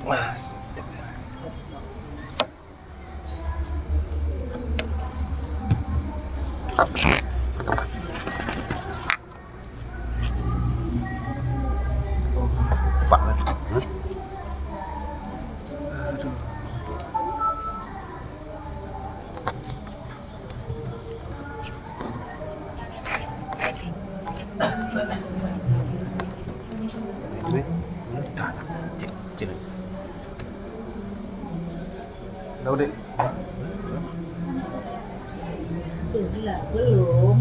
Mas. Cepat lah. Đâu đi? Belum.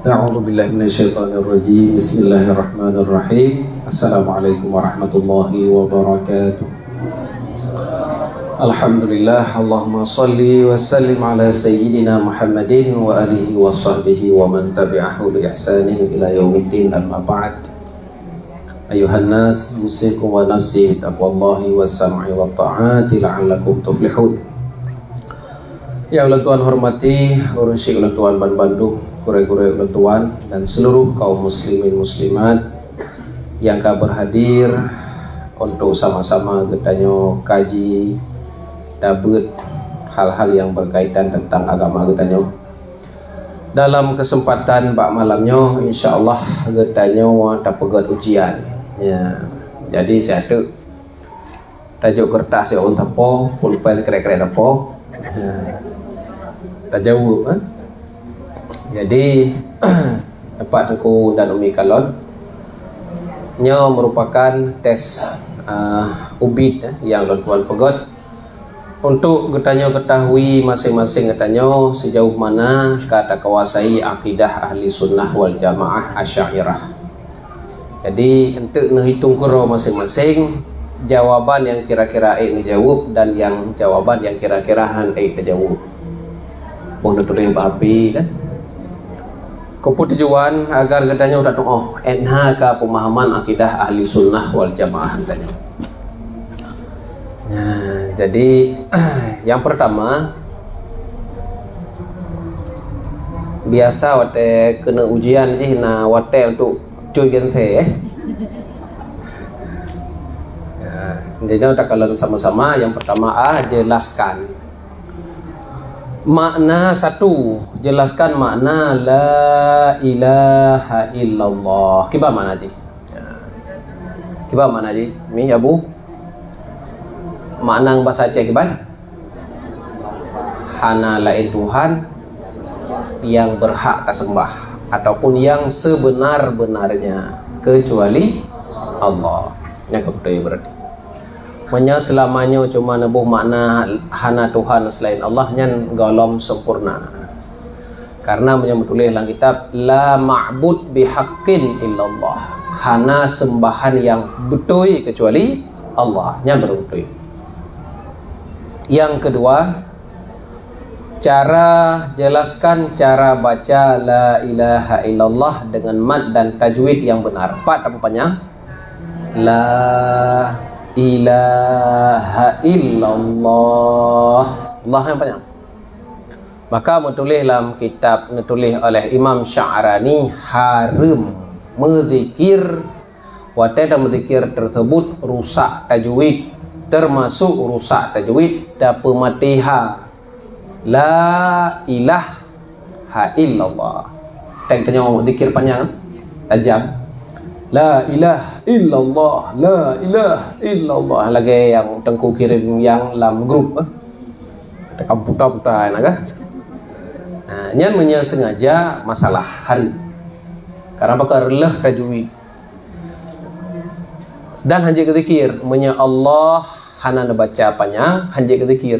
A'udzu billahi minasyaitonir rajim. Bismillahirrahmanirrahim. Assalamualaikum warahmatullahi wabarakatuh. Alhamdulillah, Allahumma salli wa sallim ala sayyidina Muhammadin wa alihi wa sahbihi wa man tabi'ahu bi ihsanin ila yaumiddin, amma ba'd. Ayuhan nas, usikum wa nafsi taqwallahi wa sam'i wa ta'ati la'allakum tuflihun. Ya Allah Tuhan hormati, urusi Allah Tuhan ban Bandung, kure-kure Allah Tuhan dan seluruh kaum muslimin muslimat yang berhadir untuk sama-sama getanyo kaji dabut hal-hal yang berkaitan tentang agama getanyo. Dalam kesempatan bak malamnya insyaallah getanyo dapat ujian. Ya. Jadi saya tu tajuk kertas ya untuk tapo, pulpen kira-kira tapo. Tak jauh kan? Jadi dapat aku dan Umi Kalon nya merupakan tes ubid yang tuan pegot untuk getanyo ketahui masing-masing getanyo sejauh mana kata kuasai akidah ahli sunnah wal jamaah asy'ariyah. Jadi untuk menghitung kuro masing-masing jawaban yang kira-kira dijawab dan yang jawaban yang kira-kira dijawab. Pun tulis api kan. Kupu tujuan agar gedanya udah enak ke pemahaman akidah ahli sunnah wal jamaah tadi. Nah, jadi yang pertama biasa wate kena ujian sih na wate untuk cuy gente ya, jadi udah kalian sama-sama yang pertama jelaskan makna satu, jelaskan makna la ilaha illallah. Kiba makna di? Kiba makna di? Mi ya bu? Makna bahasa Aceh kiba? Hana lain Tuhan yang berhak disembah ataupun yang sebenar-benarnya kecuali Allah. Yang kedua berarti maknanya selamanya cuma nebuh makna hana Tuhan selain Allah nyan golom sempurna. Karena menyebutulih dalam kitab la ma'bud bihaqqin illallah. Hana sembahan yang betul kecuali Allah nyan betul. Yang kedua, cara jelaskan cara baca la ilaha illallah dengan mad dan tajwid yang benar. 4 apa panjang? La ilaha illallah. Allah yang panjang. Maka menulis dalam kitab ditulis oleh Imam Sya'rani haram menzikir dan menzikir tersebut rusak tajwid, termasuk rusak tajwid dan pematiha la ilaha illallah. Tanya zikir panjang tajam. La ilaha illallah, la ilaha illallah. Lagi yang Tengku kirim yang dalam grup ada komputer-komputer nak kan. Nyan sengaja masalah hari. Karena bakal leh tajwid. Dan hanjik ke zikir, menya Allah hana baca panjang, hanjik ke zikir.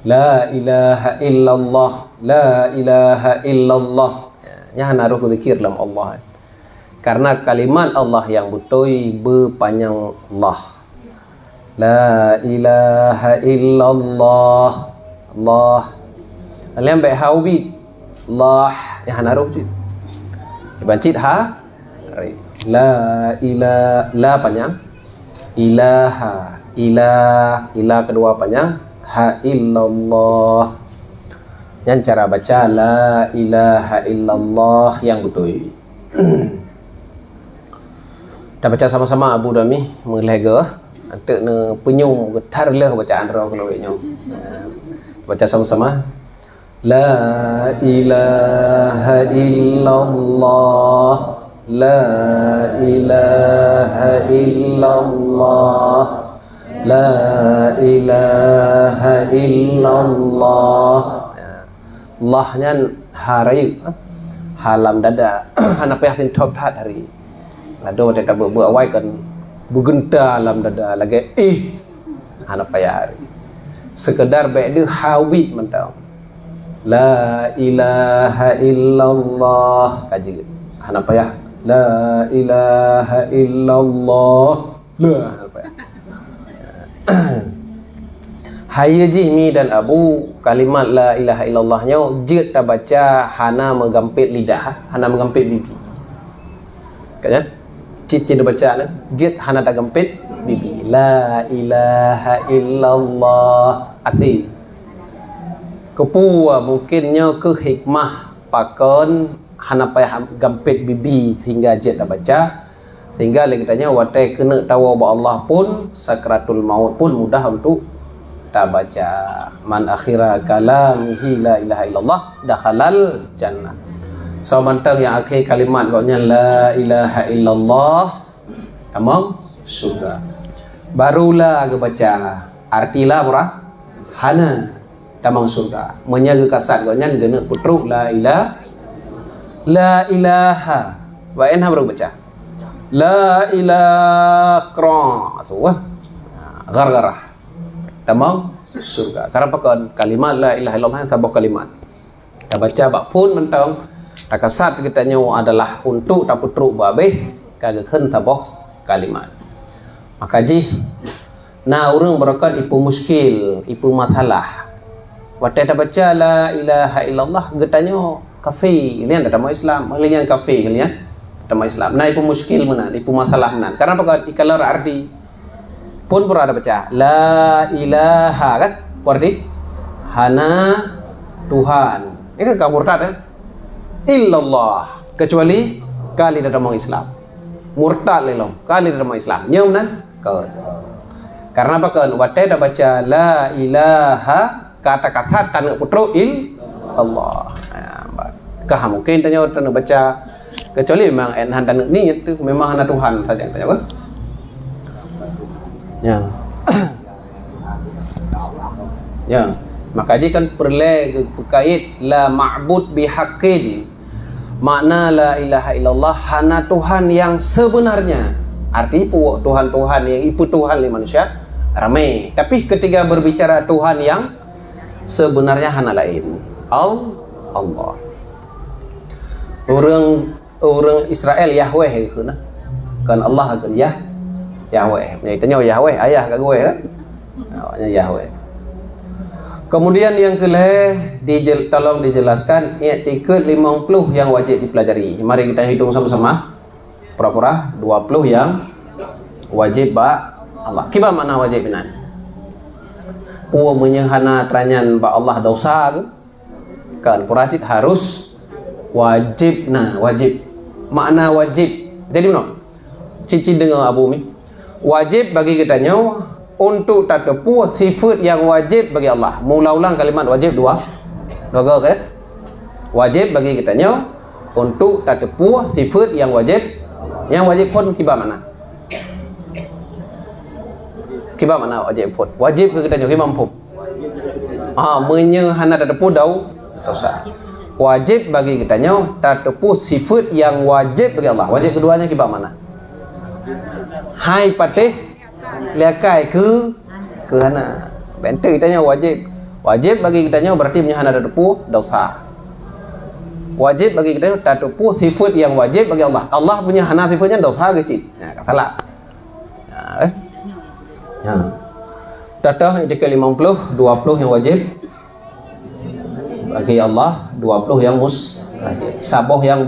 La ilaha illallah, la ilaha illallah. Nya hana ke zikir dalam Allah. Karena kalimat Allah yang betul berpanjang Allah. La ilaha illallah. Allah. Kalian baik hawbid. Allah yang hanaruh cik. Bancit ha. La ilaha, la panjang. Ilaha, ila kedua panjang. Ha illallah. Yang cara baca la ilaha illallah yang betul. Kita baca sama-sama Abu Dami mengelega antek ne penyung getar leh bacaan roh kalau nyong. Baca sama-sama. La ilaha illallah, la ilaha illallah, la ilaha illallah. Allahnya hari halam dada anak payah tin top hat hari. Lado dia tak berbuat kan bergenta dalam dada lagi anak payah hari. Sekedar baik dia hawid mentau. La ilaha illallah kaji anak payah. La ilaha illallah. La anak payah. Hayya Jihmi dan Abu kalimat la ilaha illallahnya jid tak baca hana mengampit lidah, hana mengampit bibi. Kan? Cip-cip baca ni, jid hana tak gampit bibi. La ilaha illallah. Arti kepua mungkinnya ke hikmah pakon hana payah gampit bibi sehingga jid tak baca. Sehingga lagi tanya watai kena tahu bahawa Allah pun sakratul maut pun mudah untuk tak baca. Man akhira kalamihi la ilaha illallah dakhalal jannah. So mantang yang akhir kalimat koknya la ilaha illallah tamam surga. Barulah aku baca artilah murah hana tamang surga. Menyaga kasat koknya gena putruk la ilaha wa enha baru baca la ilaha tu gar-garah tamang surga. Karena pakai kalimat la ilaha illallah tabah kalimat. Kita baca bab pun mentang takasat kita nyawa adalah untuk tak putruk babeh kagak khen tabah kalimat. Maka ji na urang berakan ipu muskil, ipu masalah. Watai tak baca la ilaha illallah getanyo kafir, lian tak mau Islam, lian kafir lian tak mau Islam. Nah ipu muskil mana, ipu masalah mana. Karena pakai ikalar arti pun pura ada baca la ilaha kan berarti hana Tuhan ini kan kamu murtad kan illallah kecuali kali dalam Islam murtad lelong kali dalam Islam nyom nan karena apa kan watai dah baca la ilaha kata-kata tanah putro illallah kah mungkin tanya tanah baca kecuali memang enhan tanah ni itu memang hana Tuhan saja tanya apa ya. Ya, maka jika kan perle berkait la ma'bud bihaqqin. Makna la ilaha illallah hana Tuhan yang sebenarnya. Arti Tuhan-Tuhan yang ipu Tuhan li manusia ramai. Tapi ketika berbicara Tuhan yang sebenarnya hana lain. Allah. Orang Israel Yahweh kan Allah kan Yahweh. Jadi tanya Yahweh ayah kat gue kan. Awaknya Yahweh. Kemudian yang kelih tolong dijelaskan i'tikad 50 yang wajib dipelajari. Mari kita hitung sama-sama. Pura-pura 20 yang wajib ba Allah. Kiba makna wajib benar? Puwa menyehana teranyan ba Allah dosa ke? Kan puracit harus wajib. Nah, wajib. Makna wajib. Jadi mana? Cici dengar Abu Mi. Wajib bagi kita nyaw untuk tak tepu sifat yang wajib bagi Allah. Mula ulang kalimat wajib dua ke? Wajib bagi kita nyaw untuk tak tepu sifat yang wajib. Yang wajib pun kiba mana? Kiba mana wajib pun? Wajib ke kita nyaw himam pun. Menyehana tak tepu dosa. Wajib bagi kita nyaw tak tepu sifat yang wajib bagi Allah. Wajib keduanya kiba mana? Hai patih liakai ke hana. Bentuk kita nyaw wajib. Wajib bagi kita nyaw berarti menyehana tak tepu dosa. Wajib bagi kita nyaw tak tepu sifat yang wajib bagi Allah. Allah punya hana sifatnya dosa ke cik. Nah, kata salah. Ya. Datang di ke 50, 20 yang wajib bagi Allah, 20 yang mustahil. Saboh yang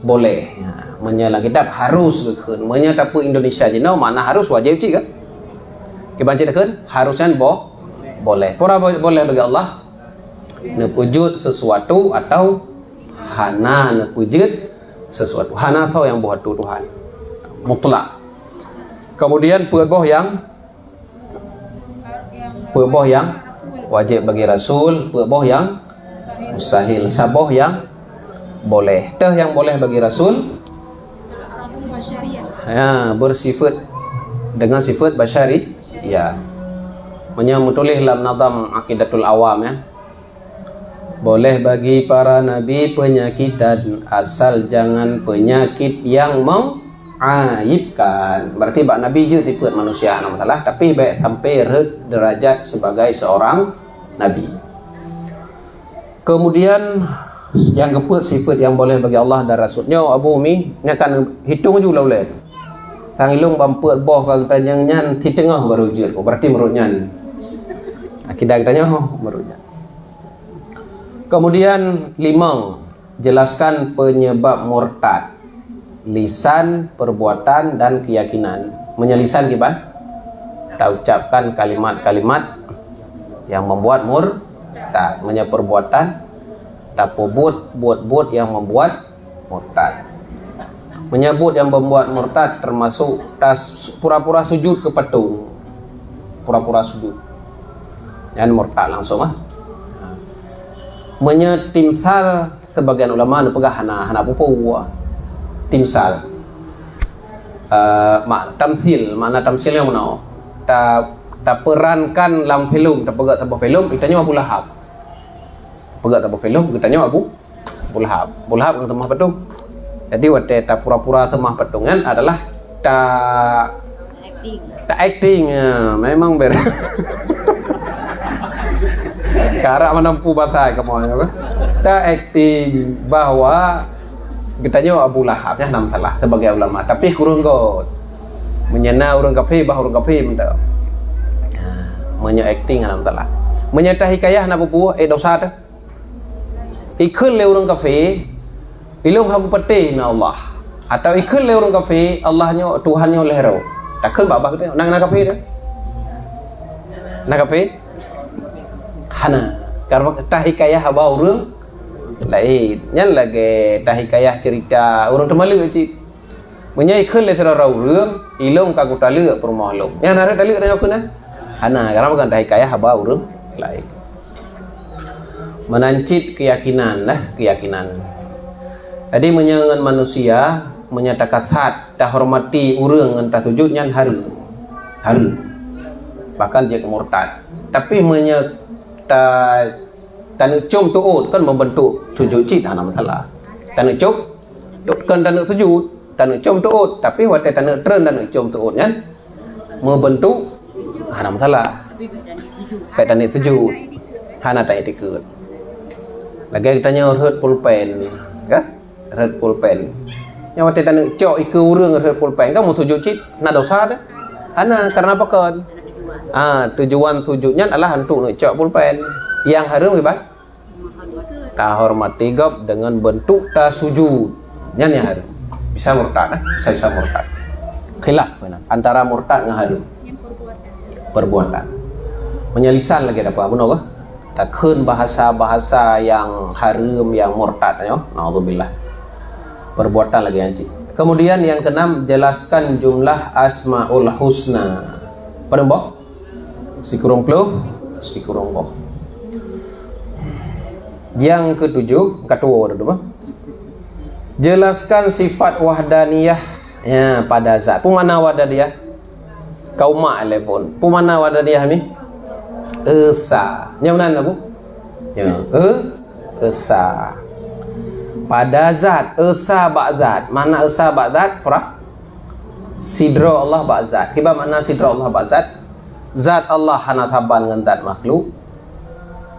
boleh. Ya. Menyalah kitab harus ke menyata pu Indonesia jino mana harus wajib cik kan? Kibancit kan harusnya boleh. Pura boleh bagi Allah nepujud sesuatu atau hana nepujud sesuatu. Hana tahu yang buat Tuhan mutlak. Kemudian purboh yang wajib bagi Rasul, purboh yang mustahil, saboh yang boleh. Teh yang boleh bagi Rasul ya, bersifat dengan sifat basyari ya. Menyamutulih dalam nazam Aqidatul Awam ya. Boleh bagi para nabi penyakitan asal jangan penyakit yang mengaibkan. Berarti bak nabi je sifat manusia masalah, tapi baik sampai derajat sebagai seorang nabi. Kemudian yang keempat sifat yang boleh bagi Allah dan Rasulnya Abu Umi akan hitung juga boleh. Sang ilung bampuat boh kalau tanya nyan di tengah baru jut. Berarti menurut nyan. Akidah katanya menurut nyan. Kemudian 5, jelaskan penyebab murtad. Lisan, perbuatan dan keyakinan. Menyelisan gimana? Tak ucapkan kalimat-kalimat yang membuat murtad. Perbuatan tak buat yang membuat murtad. Menyebut yang membuat murtad termasuk pura-pura sujud ke patung. Pura-pura sujud. Yang murtad langsung Menyetimsal sebagian ulama nepegah hana pupu. Timsal. Tamsil, mana tamsil yang mana? Tak perankan dalam film, tak pegat sebuah film, ditanya Abu Lahab. Pegat sebuah film, ditanya Abu Lahab. Abu Lahab yang temah patung. Jadi waktu tak pura-pura temah patungan adalah tak acting ya, memang ber. Karak menempuh bahasa kamu kan? Tak acting bahwa kitanya Abu Lahab ya nam salah sebagai ulama, tapi kurang god. Menyena orang kafir bah orang kafir minta. Menye acting nam salah. Menyata hikayah na pupu dosa tu. Ikul le orang kafir ilung habu peti na Allah atau ikul le orang kafir Allahnya Tuhannya lehro takkan babah kita nang kafir dia nak kafir hana karena tahikayah haba orang lain nyan lagi tahikayah cerita orang temalu cik menyai ikul le serara orang ilung kagu talu perumah long yang ada talu tanya aku na hana karena bukan tahikayah haba orang lain menancit keyakinan. Jadi menyangan manusia menyatakan hat tak hormati urang entah sujud nyan hari bahkan dia murtad. Tapi tanuk cum tuut kan membentuk sujud cik tak ada masalah. Tanuk cum kan tanuk sujud, tanuk cum tuut, tapi waktu tanuk tren tanuk cum tuut nyan membentuk ada masalah. Kayak tanuk sujud hana tak etikut. Lagi tanya hurt pulpen, kah? Hurt pulpen. Yang waktu tanuk cok iku urang hurt pulpen, kamu sujud cik, nak dosa dah. Hana karena apa kan? tujuannya adalah untuk ngecok pulpen. Yang harum gimana? Tak hormati gop dengan bentuk tak sujud. Yang harum. Bisa murtad, bisa murtad. Khilaf antara murtad dengan harum. Perbuatan. Menyelisan lagi ada apa? Benar ke? Takkan bahasa-bahasa yang haram, yang murtad. Na'udzubillah. Perbuatan lagi anci. Kemudian yang keenam, jelaskan jumlah asmaul husna. Pada mbok? Sikurung puluh, sikurung boh. Yang ketujuh, ketua ada jelaskan sifat wahdaniyah ya pada zat. Pemana wahdaniyah? Kauma telepon. Pemana wahdaniyah ni? Esa. Yang mana bu? Ya, esa. Pada zat, esa ba'zat. Mana esa ba'zat? Pura? Sidra Allah ba'zat. Kiba makna sidra Allah ba'zat? Zat Allah hana taban dengan zat makhluk.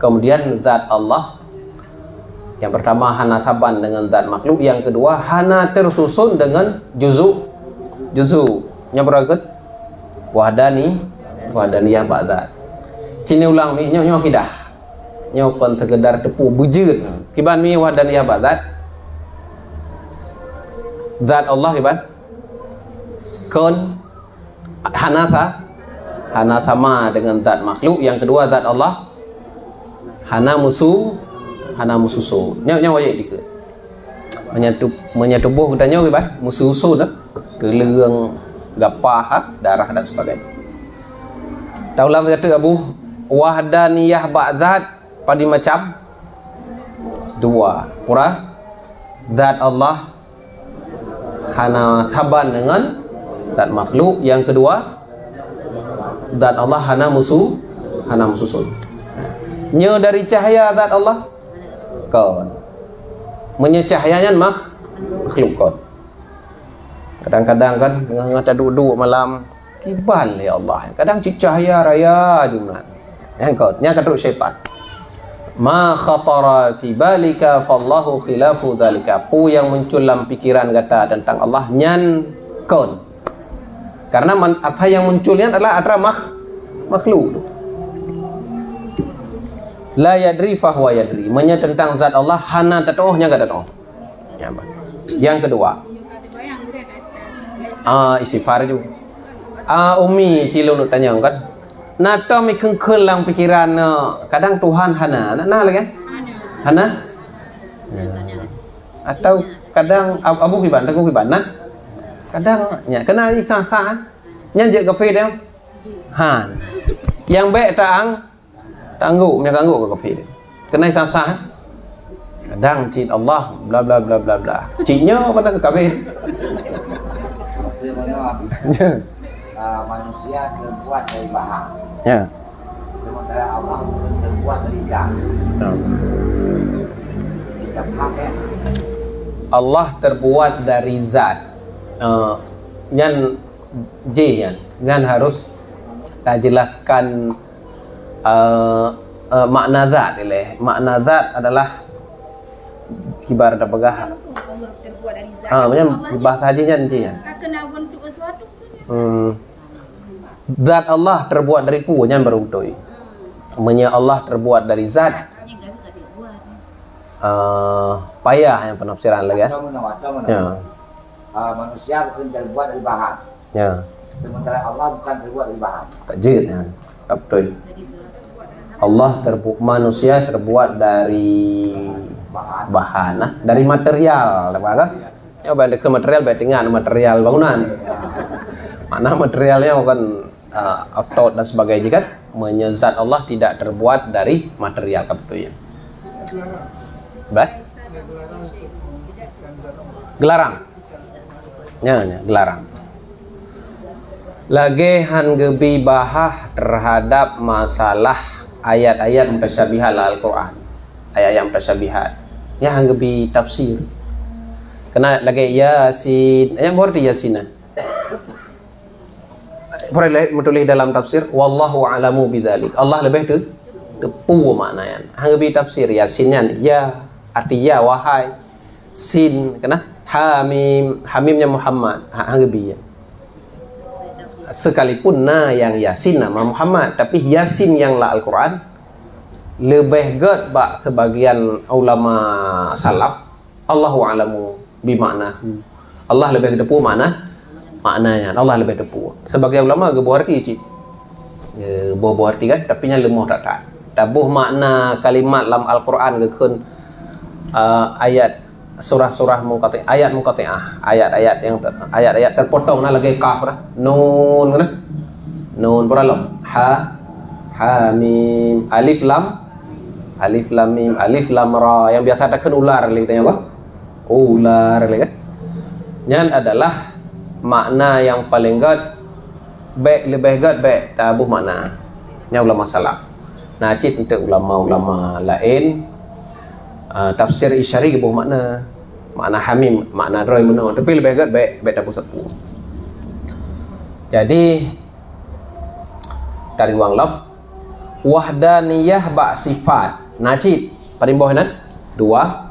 Kemudian zat Allah yang pertama hana taban dengan zat makhluk. Yang kedua hana tersusun dengan juzu. Yang beragat wahdaniyah ba'zat. Cini ulang ni nyoh hidah. Nyoh kon tegedar tepu bujut. Kiban mi wahdaniyah ba'zat. Zat Allah iban kon hana sama dengan zat makhluk. Yang kedua zat Allah hana musuh nya wajib dikit menyatubuh katanya iban musuh dah keleng gapah darah dan sebagainya. Taulah kata Abu wahdaniyah ba'zat pada macam dua. Pura zat Allah hana taban dengan zat makhluk. Yang kedua zat Allah hana musuh. Nya dari cahaya zat Allah kon menyecahayanya makhluk kon. Kadang-kadang kan tengah duduk malam kiban ya Allah. Kadang cahaya raya jumlah. Yang kon nya kaduk syaitan. Ma khatara fi balika fallahu khilafu dzalika. Pu yang muncul dalam pikiran kata tentang Allah nyan kon. Karena apa yang munculnya adalah antara makhluk. La yadri fahuwa yadri. Menya tentang zat Allah hana tatohnya enggak tatoh. Yang kedua istighfar juga. Umi cilun tanya kan. Nato mi kengkel lang pikiran kadang Tuhan hana lagi kan? Hana? Atau kadang abu hiban, aku hiban nah. Kadang nya kena ikan nya je kafe dia. Han. Yang baik tangguh ke kafe. Kena ikan kadang cint Allah bla bla bla bla bla. Cintnya pada ke kafe. Manusia terbuat dari bahan. Ya. Sementara Allah terbuat dari zat. Kita pakai. Allah terbuat dari zat. Nyan J nyan harus tak jelaskan makna zat ileh. Makna zat adalah ibarat apakah? Terbuat dari zat. Macam bahasa hajinya J ya. Kena bentuk sesuatu. Zat Allah terbuat dari punya berutui. Menya Allah terbuat dari zat. Payah yang penafsiran lagi ya. Manusia bukan terbuat dari bahan. Ya. Sementara Allah bukan terbuat dari bahan. Kejut ya. Betul. Allah manusia terbuat dari bahan, dari material, apa? Ya, balik ke material, berarti dengan material bangunan. Mana materialnya bukan auto dan sebagainya kan? Menyezat Allah tidak terbuat dari material betul ya. Baik. Gelarang. Ya, gelarang. Lagi han gebi bahah terhadap masalah ayat-ayat mutasyabihat Al-Quran. Ayat-ayat mutasyabihat. Ya han gebi tafsir. Kena lagi Yasin. Yang berarti Yasin. Boleh menulis dalam tafsir wallahu a'lamu bidzalik. Allah lebih tepu maknanya. Han gebi tafsir Yasinnya ya arti ya wahai. Sin kena Hamimnya Muhammad. Han gebi ya. sekalipun yang Yasin nama Muhammad, tapi Yasin yang la Al-Quran lebih gad bak sebagian ulama salaf Allahu a'lamu bimakna. Allah lebih depu maknanya. Allah lebih depu. Sebagai ulama gebuh arti cik. Gebuh arti kan tapi nya lemah tak. Tabuh makna kalimat dalam Al-Quran gekeun ayat surah-surah munqati, ayat munqati'ah, ayat-ayat terpotong nah lagi kaf dah. Nun kan? Nun beralom. Mim, alif lam mim, alif lam ra yang biasa ada ular lagi tanya apa? Ular lagi kan? Nyan adalah makna yang paling gad lebih gad tabuh makna. Nya ulama salaf. Nah, cip untuk ulama-ulama lain tafsir isyari gebuh makna hamim, makna roy mana tapi lebih agak baik tabuh satu. Jadi dari wang lab wahdaniyah bak sifat najib parimboh nan dua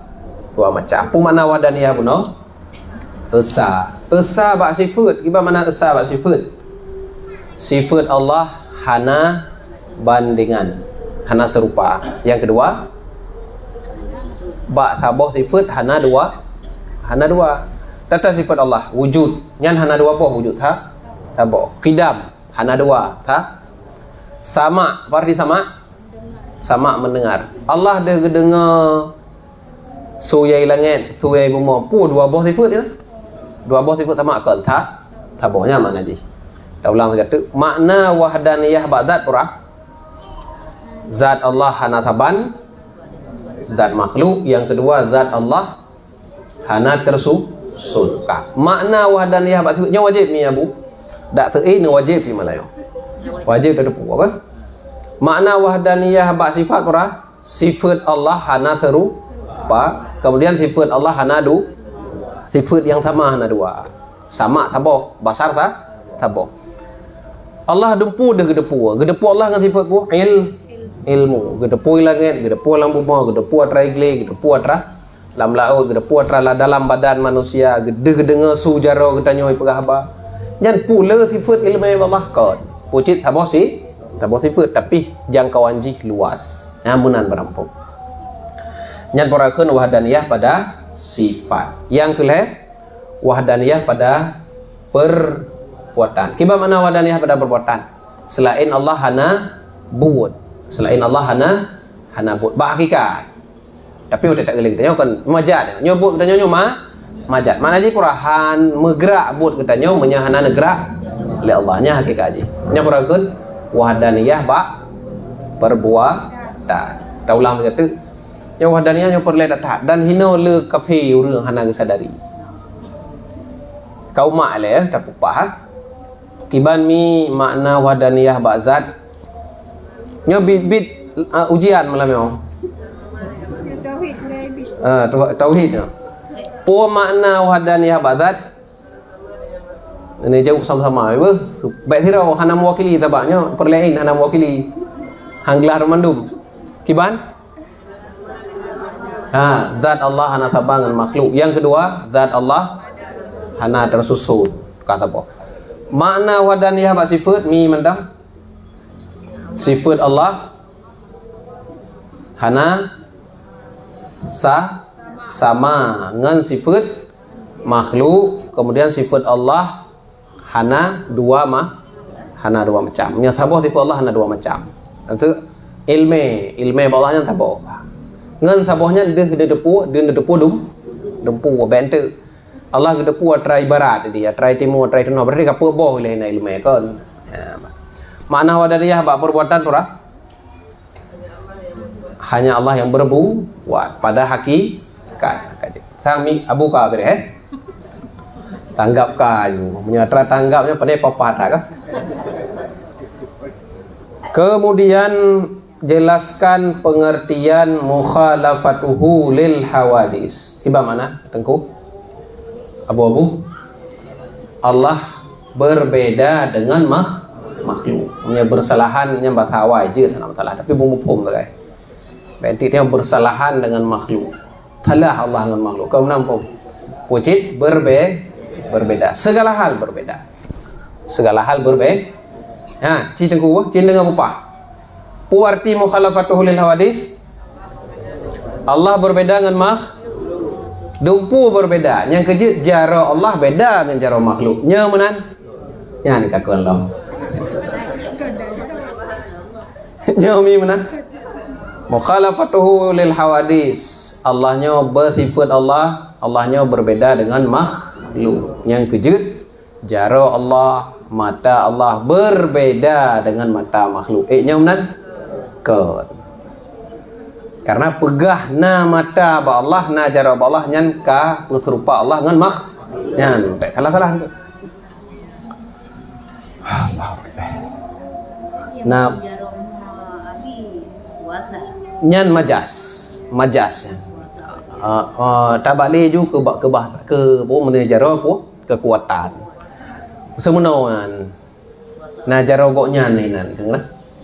macam. Apa makna wahdaniyah buno? Esa bak sifat. Iba mana esa bak sifat? Sifat Allah hana bandingan, hana serupa. Yang kedua bak taboh sifat hana dua. Tata sifat Allah wujud nyan hana dua apa wujud ha taboh. Qidam hana dua ha. Sama arti sama mendengar. Allah dia dengar suyai langit suyai bumi pu dua boh sifat dia. Dua boh sifat sama kan ta tabohnya mana ji. Ta ulang kata makna wahdaniyah bak zat pura. Zat Allah hana taban, zat makhluk. Yang kedua zat Allah hana tersuka. Makna wahdaniyah bak sifatnya wajib mi abu. Dak tei ni wajib di Malayo. Wajib ada puak kan? Makna wahdaniyah bak sifat pura. Sifat Allah hana serupa. Kemudian sifat Allah hana sifat yang sama hana dua. Sama taboh, basar taboh. Allah dempu dah gedepu Allah dengan sifat pu ilmu, gedepu langit, gedepu alam bumi, gedepu atra igle, gedepu atra lam laut, gedepu atra dalam badan manusia, gede dengar su jaro getanyo pegahaba. Nyan pula sifat ilmu Allah kan. Pucit taboh sifat tapi jangkauan jih luas. Amunan berampung. Nyan porakeun wahdaniyah pada sifat. Yang kelih wahdaniyah pada perbuatan. Kiba mana wahdaniyah pada perbuatan? Selain Allah hana buat. Selain Allah hana buat hakikat. Tapi udah tak geleng kita kan majat. Nyobut kita majat. Mana ji purahan megrak buat kita menyahana negrak oleh Allahnya hakikat ji. Nya purakeun wahdaniyah ba perbuatan. Ta ulang kata nya wahdaniyah nya perle tak dan hino le kafe urang hana gesadari. Kau mak le tak pupah. Kiban mi makna wahdaniyah ba zat nyo bit ujian malam yo. Tauhid nyo. Po makna wahdaniyah badat. Ini jauh sama-sama apa? Baik thirau hana mewakili tabaknya perlain hana mewakili. Hanggelar mandum. Kiban? Zat Allah hana tabangan makhluk. Yang kedua, zat Allah hana tersusun. Kata apa? Makna wahdaniyah ba sifat mi mendam. Sifat Allah hana sama dengan sifat makhluk. Kemudian sifat Allah hana dua macam. Nya taboh sifat Allah hana dua macam. Itu ilme Allahnya taboh. Ngan tabohnya dia depu dempu bente. Allah depu atrai barat dia, atrai timur, atrai tengah. Berarti apa boh lehna ilme kan. Makna wahdaniyah bak perbuatan pura hanya Allah yang berbuat pada hakikat. Sami abu ka bere tanggap kayu menyatra tanggapnya pada papat kah. Kemudian jelaskan pengertian mukhalafatuhu lil hawadis. Iba mana tengku abu-abu Allah berbeda dengan makhluk. Punya bersalahannya batawa je salah tapi bumbu pom bagai. Berarti dia bersalahan dengan makhluk. Talah Allah dengan makhluk. Kau nampak? Wujud berbeda. Segala hal berbeda. segala hal berbeda. Ha, ci tengku, ci dengan apa? Pu arti mukhalafatuhu lil hawadis. Allah berbeda dengan dumpu berbeda. Yang kerja jara Allah beda dengan jara makhluk. Nya menan. Ya ni kakuan Allah. Nya mi menan. Mukhalafatuhu lil hawadis. Allahnya bersifat Allahnya berbeda dengan makhluk. Yang kerja jara Allah, mata Allah berbeda dengan mata makhluk. Nya menan. Karena pegah na mata ba Allah na jara ba Allah nyan ka serupa Allah dengan nyan tak salah nah nyan majas tabali ju ke mana jara ku kekuatan semenawan na jara go nyan ni nan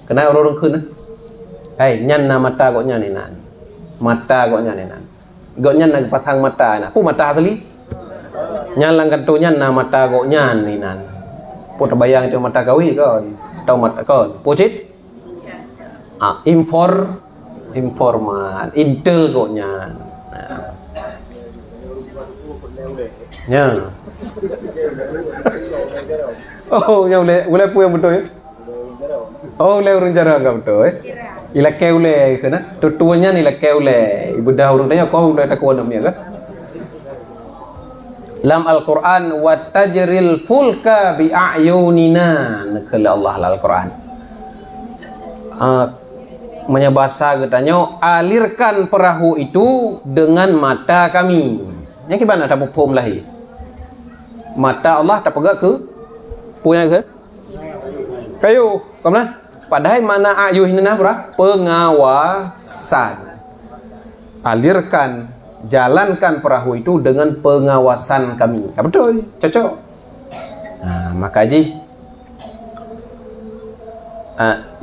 kena orang keun hai nyan na mata go nyan ni nan mata go nyan ni nan go nyan nag pasang mata na pu mata asli nyan lang kan tu nyan na mata go nyan ni nan pu terbayang tu mata kawi kon tau mata kon pucit informan intel go nyan nya oh yang boleh pu yang betul ya oh le urang cara agak betul ila keule kana tutuanya ni la keule ibu dah urang tanya kau udah tak kuat namanya kan lam al-Quran wa tajril fulka bi a'yunina nakala Allah al-Quran menyabasa katanya alirkan perahu itu dengan mata kami yang gimana tak pom lahi mata Allah tak pegak ke punya ke kayu kemana padahal mana ayuh ini apa? Pengawasan. Alirkan, jalankan perahu itu dengan pengawasan kami. Ya, betul, cocok. Nah, maka ji,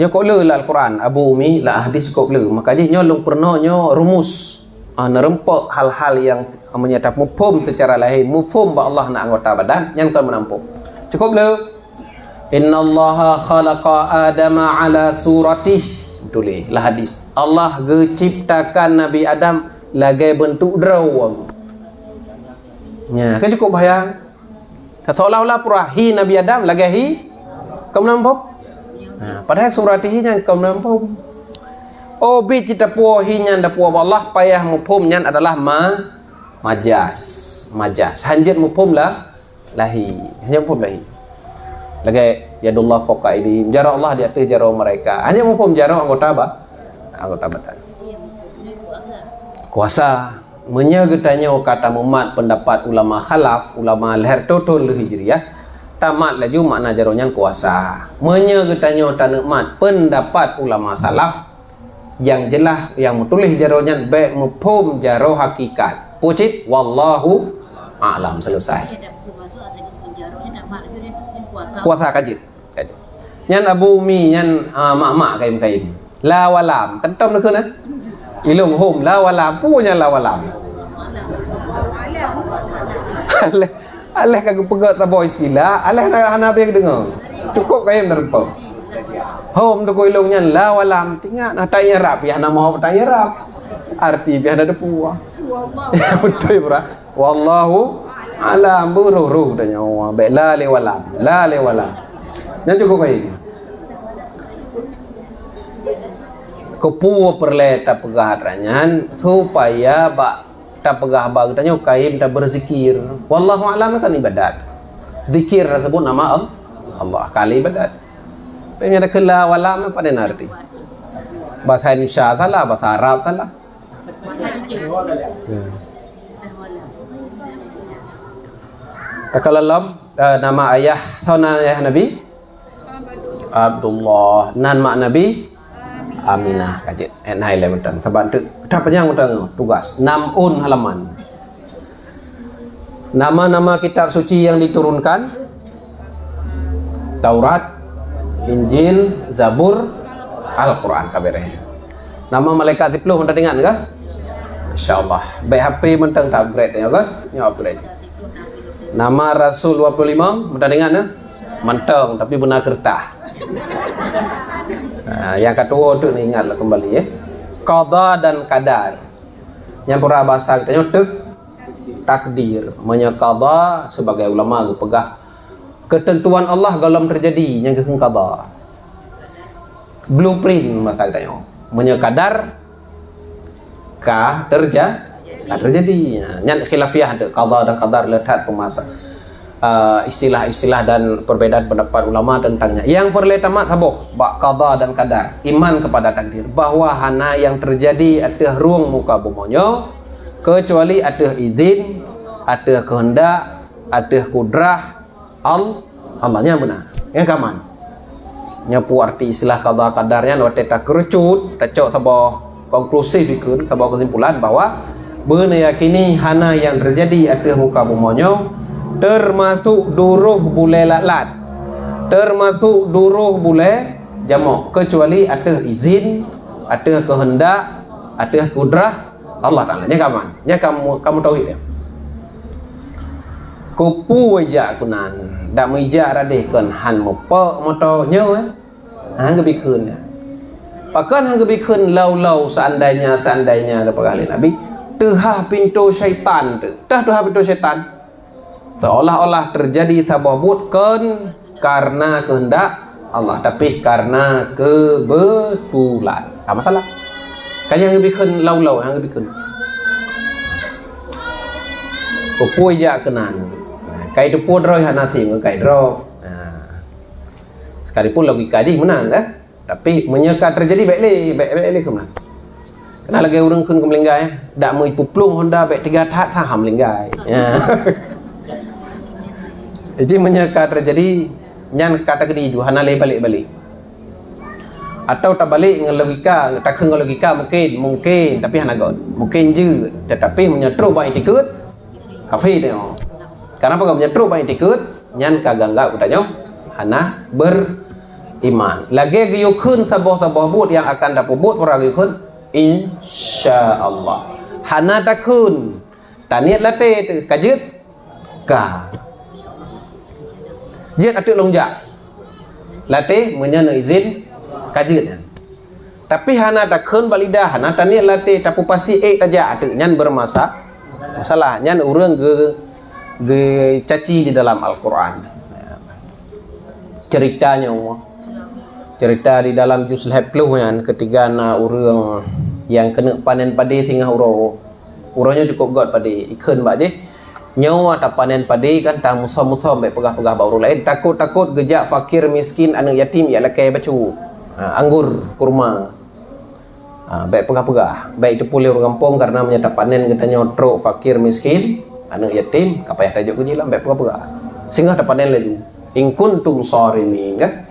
nyo kok le lah Al-Quran, Abu Umi lah hadis kok le. Maka ji nyo long pernah nyo rumus, nerempak hal-hal yang menyatakan mufhum secara lahir, mufhum ba Allah nak anggota badan, yang kau menampuk. Cukup le. Innallaha khalaqa Adama ala suratih. Betul lah hadis. Allah ciptakan Nabi Adam lagai bentuk drawang. Ya, kan cukup bayang. Seolah-olah purahi Nabi Adam lagai hi. Kau nampak? Nah, padahal suratih yang kau nampak. Oh, bi cita puahi nya da puah Allah payah mufhum nya adalah majas. Hanjat mufhum lah lahi. Hanya mufhum lahi. Lagi yadullah fawqa aydihim, jara Allah di atas jara mereka. Hanya mufhum jara anggota badan. Kuasa menyegetanya kata mumat pendapat ulama khalaf, ulama lahir total hijriyah, tamat laju makna jaronya kuasa. Menyegetanya tanemat pendapat ulama salaf yang jelas yang menulis jaronya baik mufhum jaro hakikat. Pucit wallahu a'lam, selesai. Kuasa kajit. Nyan Abu Mi nyan mak kaim la walam kentom nak na ilung hom la walam punya la walam aleh kagak pegat tabo istilah aleh hana biar dengar cukup kaim nerpa hom tu ko ilung nyan la walam tinggal nak tanya rap ya nama mau tanya rap arti biar ada depu betul bra wallahu alam buruh tanya baik la le walam yang cukup baik kepu perle tak pegah ranyan supaya bak tak pegah bag tanya kaim tak berzikir wallahu alam kan ibadat zikir tersebut nama Allah kali ibadat pengen ada kela walam apa dia arti bahasa Indonesia salah bahasa Arab salah Takalallam nama ayah thona ayah Nabi Abdullah nan mak Nabi Aminah kajet enai le betul sebab tu dah panjang betul tugas 6 halaman nama-nama kitab suci yang diturunkan Taurat Injil Zabur Al-Quran kabeh nama malaikat 10 hendak dengar ke insyaallah baik HP mentang tak upgrade ya ke ya upgrade nama Rasul 25 hendak dengar ke Manteng tapi benar kertas. Yang kedua tu ni ingatlah kembali qada dan qadar. Yang pura bahasa kita nyutuk takdir. Menyaqada sebagai ulama pegah ketentuan Allah dalam terjadi yang kekeng qada. Blueprint bahasa kita menyaqadar ka terjadi. Yang khilafiyah ada qada dan qadar letak pemasa. Istilah-istilah dan perbedaan pendapat ulama tentangnya. Yang pertama tabuh bak qada dan qadar, iman kepada takdir, bahwa hana yang terjadi atas ruang muka bumonyo kecuali atas izin, atas kehendak, atas kudrah Allahnya benar. Yang kaman nyapu arti istilah qada qadarnya waktu tak kerucut tak cok tabuh konklusif ikut tabuh kesimpulan bahwa beneyakini hana yang terjadi atas muka bumonyo termasuk duruh boleh lat, termasuk duruh boleh jamak, kecuali atas izin, atas kehendak, atas kudrah Allah Taala. Nya kaman, nya kamu tauhid ya. Kupu aja kunan, dak meja radehkeun han mopo moto nyo hang gebikeun ya. Pakan hang gebikeun lau seandainya lepas kali Nabi teuhah pintu syaitan tu. Teuhah pintu syaitan. Seolah-olah terjadi sababut karena kehendak Allah, tapi karena kebetulan. Tak masalah. Kan yang bikin lau yang bikin. Kupui ja kenan. Kai tu pun roh hanati ngai roh. Sekalipun logika di menang dah. Tapi menyeka terjadi baik ke menang. Kena lagi urang kun ke melinggai. Dak mau ipuplung Honda baik 3 tat ham melinggai. Jadi menyeka terjadi nyan kata kedi ju hana balik atau tak balik dengan logika tak dengan logika mungkin tapi hana god mungkin je tetapi menyetru baik tikut kafir tengok kenapa kau menyetru baik tikut nyan kagangga utanya hana beriman lagi giyukun sabah but yang akan dapat but para giyukun insyaallah hana takun taniat late tu kajut ka dia atuk longjak latih menyana izin kajutnya tapi hana takun balidah hana taniat latih tapi pasti taja atuk nyan bermasalah nyan urang ge caci di dalam Al-Quran cerita di dalam juz 10 nyan ketika na urang yang kena panen padi tinggal urangnya cukup god padi ikan bak je nyawa tak panen padi kan tak musuh-musuh baik pegah-pegah baru lain takut gejak fakir miskin anak yatim ialah kaya bacu anggur kurma baik pegah-pegah baik itu pulih orang kampung karena menyata panen kita nyotrok fakir miskin anak yatim kapayah tajuk kunyi lah baik pegah-pegah sehingga tak panen lagi in kuntum sharimin kan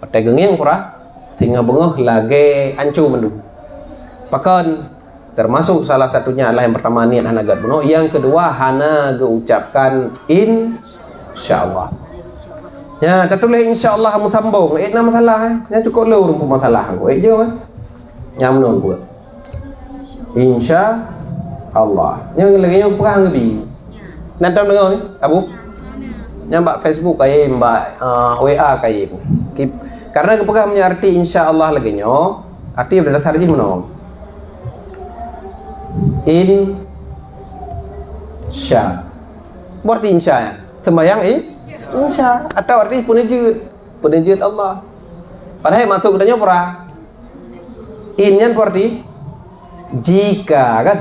patai genging pura sehingga bengah lagi ancu mendu pakan termasuk salah satunya adalah yang pertama niat hana gad bunuh, yang kedua hana geucapkan insyaallah. Ya, tak tulis insyaallah kamu sambung. Nak masalah yang cukup lu rumput masalah aku. Je yang menunggu. Insyaallah. Yang lagi yang perang lebih. Nanti dengar ni, Abu. Yang mbak Facebook kaya mbak WA kaya. Karena kepegang punya arti insyaallah lagi nyo, arti berdasar je menong. Insya buat insya ya sembayang insya atau arti penejut Allah padahal masuk katanya pura innya berarti jika kan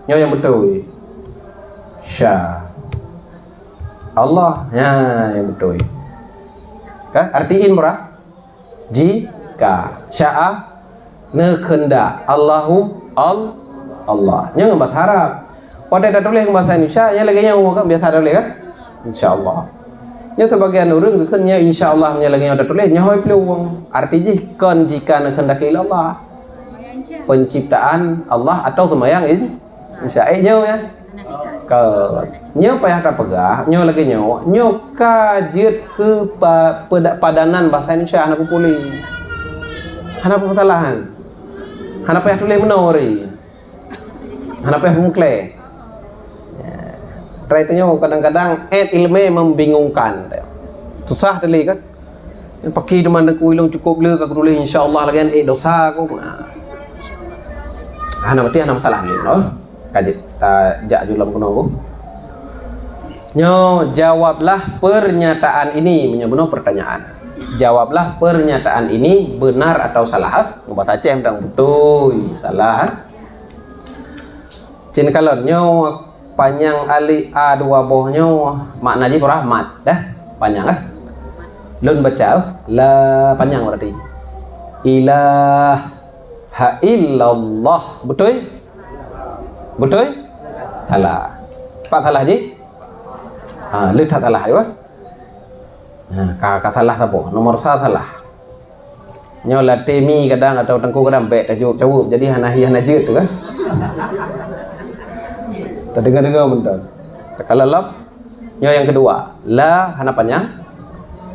nyo yang betul sya Allah ya yang betul kan artiin pura jika sya'a nekhendak Allah nya ngambat harap pada tak boleh bahasa Indonesia nya lagi nya kan biasa boleh kan insyaallah nya sebagian urang gekeun nya insyaallah nya lagi nya tak boleh nya hoi peluang arti jikon jika nekhendak Allah penciptaan Allah atau semayang insyaallah nya ya ke nya payah tak pegah nya lagi nya kajet ke padanan bahasa Indonesia hana pulih hana permasalahan hana payah tulis menori hana payah mengklaim Karena itu kadang-kadang ilmu membingungkan. Susah tadi kan. Pakai teman aku ilmu cukup le aku nulis insya-Allah lagi dosa aku. Nak berarti ada masalah ni, no? Kaji tak jak julam kuno aku. Nyo jawablah pernyataan ini, menyebut pertanyaan. Jawablah pernyataan ini benar atau salah. Ngobat Aceh mendang betul, salah. Cin kalon nyo panjang ali a dua bohnya makna ji rahmat dah panjang ah. Lun baca la panjang berarti. Ilaha illallah. Betul? Betul? Salah. Pak salah ji? Lun tak salah ya. Kata salah apa? Nomor 1 salah. Nyola temi kadang atau tengku kadang baik jawab jadi hanahi hanajut tu kan. Tak dengar betul. Kalau lap nyo yang kedua, la hana panjang.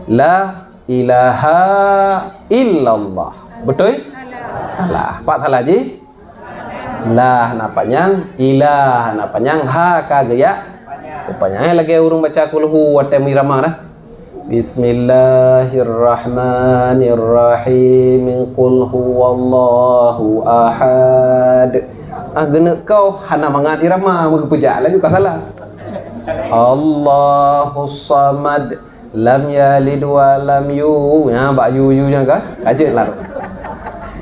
La ilaha illallah. Betul? Salah. Pak salah ji? La hana panjang, ilah hana panjang, ha ka gaya panjang. Lagi urung baca kulhu wa tamirama dah. Bismillahirrahmanirrahim. Qul huwallahu ahad. Gena kau hana mangat irama berpuja lah juga salah. Allahus samad lam yalid wa lam yu. Ya bak yu nya kan? Kajetlah.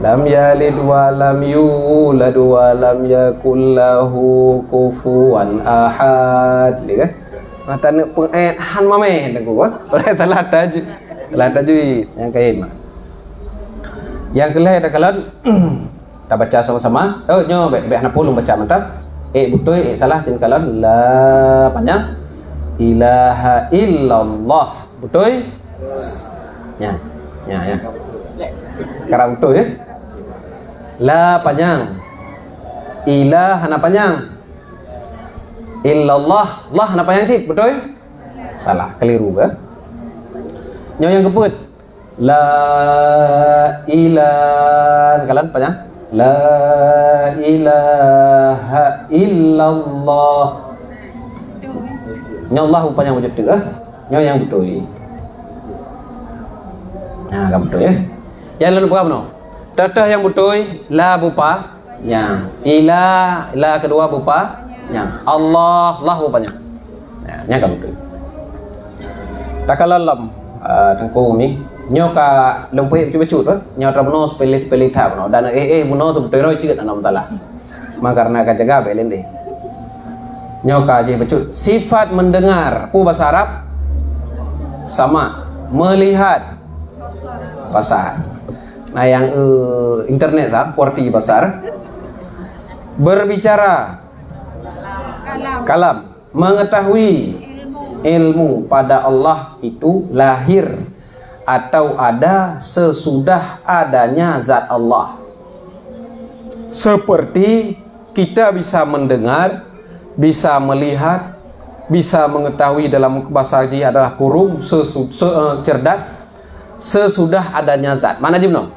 Lam yalid wa lam yulad wa lam yakul lahu kufuwan ahad. Lihat. Mata nak pengat han mameh aku kan. Pada salah tajwid. Salah tajwid yang kain. Yang kelih dah kalau kita baca sama-sama. Oh nyo baik anak pulung baca mantap. Betul salah cin kalon la panjang. Ilaha illallah. Betul? Ya. Sekarang betul ya. La panjang. Ilah hana panjang. Illallah, Allah hana panjang cik, betul? Salah, keliru ke? Nyo yang keput. La ilaha kalian panjang. La ilaha illallah. Nyo Allah panjang wujud tu ah. Nyo yang betul. Nah, kamu betul ya. Yang lalu berapa no? Tatah yang betul la bupa yang ilah la kedua bupa yang Allah bupanya. Nya kamu betul. Tak kalam tengku ni nyo ka lempui cuba cut nyo ramno spelling thap no dan muno tu betul roi ciut anam tala. Karena ka jaga belen deh. Nyo ka je becut sifat mendengar pu bahasa Arab sama melihat basar. Nah yang internet lah porti basar berbicara kalam mengetahui ilmu pada Allah itu lahir atau ada sesudah adanya zat Allah. Seperti kita bisa mendengar, bisa melihat, bisa mengetahui dalam bahasa Haji adalah kurung cerdas sesudah adanya zat. Mana jimno?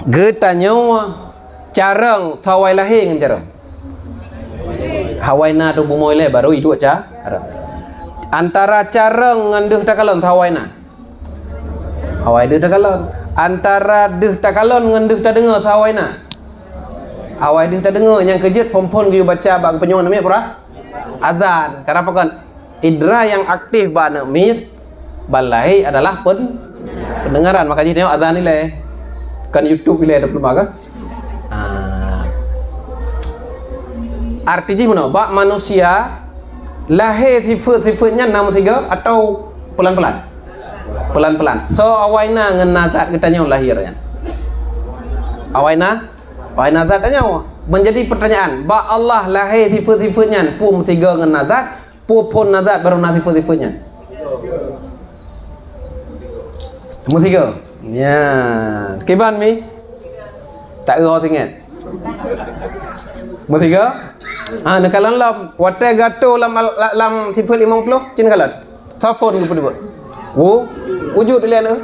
Getanya carang tawai lahir dengan carang. Hawaina tu bumoile baru itu aja. Antara carang dengan deh takalon hawaina. Hawai deh takalon. Antara deh takalon dengan deh tadengar hawaina. Hawai deh tadengar yang kejut pompon giu baca bang penyuan namanya pura azan. Karena kan indra yang aktif bana mit balai adalah pendengaran. Maka jadi tengok azan ni leh. Kan YouTube ni leh ada belum agak. Artinya mana? Bak manusia lahir sifat-sifatnya nama 3 atau pelan-pelan? Pelan-pelan. So awaina ngan nazat kita nyaw lahirnya. Awaina zat tanya menjadi pertanyaan. Bak Allah lahir sifat-sifatnya pun 3 ngan nazat, pun nazat baru nazat sifat-sifatnya. Nombor 3. Ya, kiban mi? Tak erau tinggal. Nombor 3. Nakalan lam watai gato lam sifat 50 cin kalan. Telefon ke pun. Wujud lian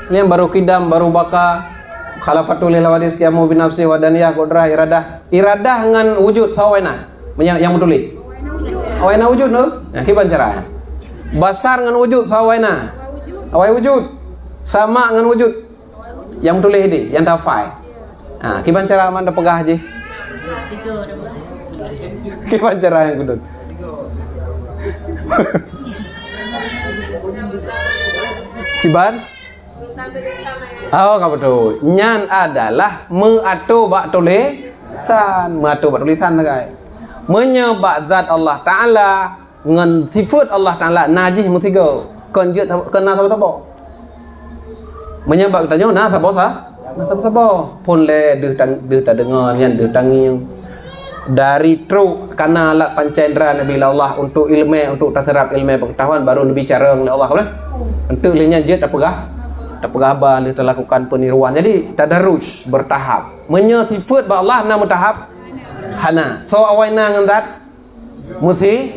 lian baru kidam baru baka khalafatul lawadis qiyamu bin nafsi wa daniyah qudrah iradah dengan wujud sawaina yang betul Awaina wujud no. Nah, kiban cara. Basar dengan wujud sawaina. Awai wujud. Sama dengan wujud. Yang tulis ini, yang tafai. Nah, kiban cara mana pegah je? Kiban cara yang kudut. Kiban? Oh, kamu betul. Nyan adalah meatu bak tulisan, meatu bak tulisan guys. Menyebab zat Allah Taala ngan sifat Allah Taala najis mutiga. Kon je kena sapa-sapa. Menyebab tanya nah sapa sah? Nah sapa-sapa. Pun le de tak dengar nyan de tangi dari truk karena alat pancendera Nabi Allah untuk ilmu untuk terserap ilmu pengetahuan baru berbicara dengan Allah lah. Untuk linya je tak pegah ba le lakukan peniruan. Jadi tadarruj bertahap. Menyifat ba Allah nama tahap hana. So awaina ngan zat mesti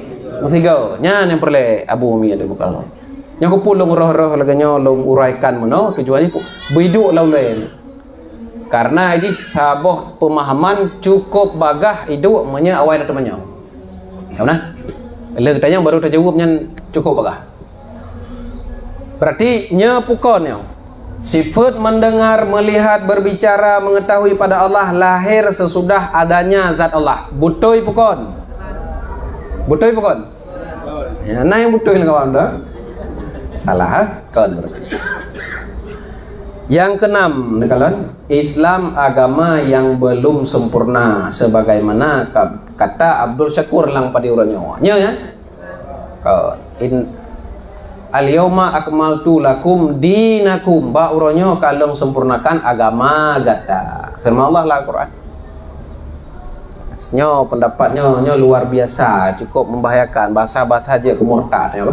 go. Nya yang perle Abu Umi ada bukan. Nya ko pulung roh-roh laganya long uraikan meno tujuannya biduk laulain. Karena ini sabah pemahaman cukup bagah hidup menya awal atau menya. Tahu nah? Bila tanya baru terjawabnya cukup bagah. Berarti nya pukonnya. Sifat mendengar, melihat, berbicara, mengetahui pada Allah lahir sesudah adanya zat Allah. Butoi pukon. Butoi pukon. Ya, nah yang butoi kawan dah. Salah kan berarti. Yang keenam, kawan, Islam agama yang belum sempurna sebagaimana kata Abdul Syakur lang pada urangnya. Ya. Al-yawma akmaltu lakum dinakum. Ba uronyo kalong sempurnakan agama gata. Firman Allah lah Quran. Nyo pendapatnya nyo luar biasa, cukup membahayakan. Bahasa-bahasa aja kemurtad ya.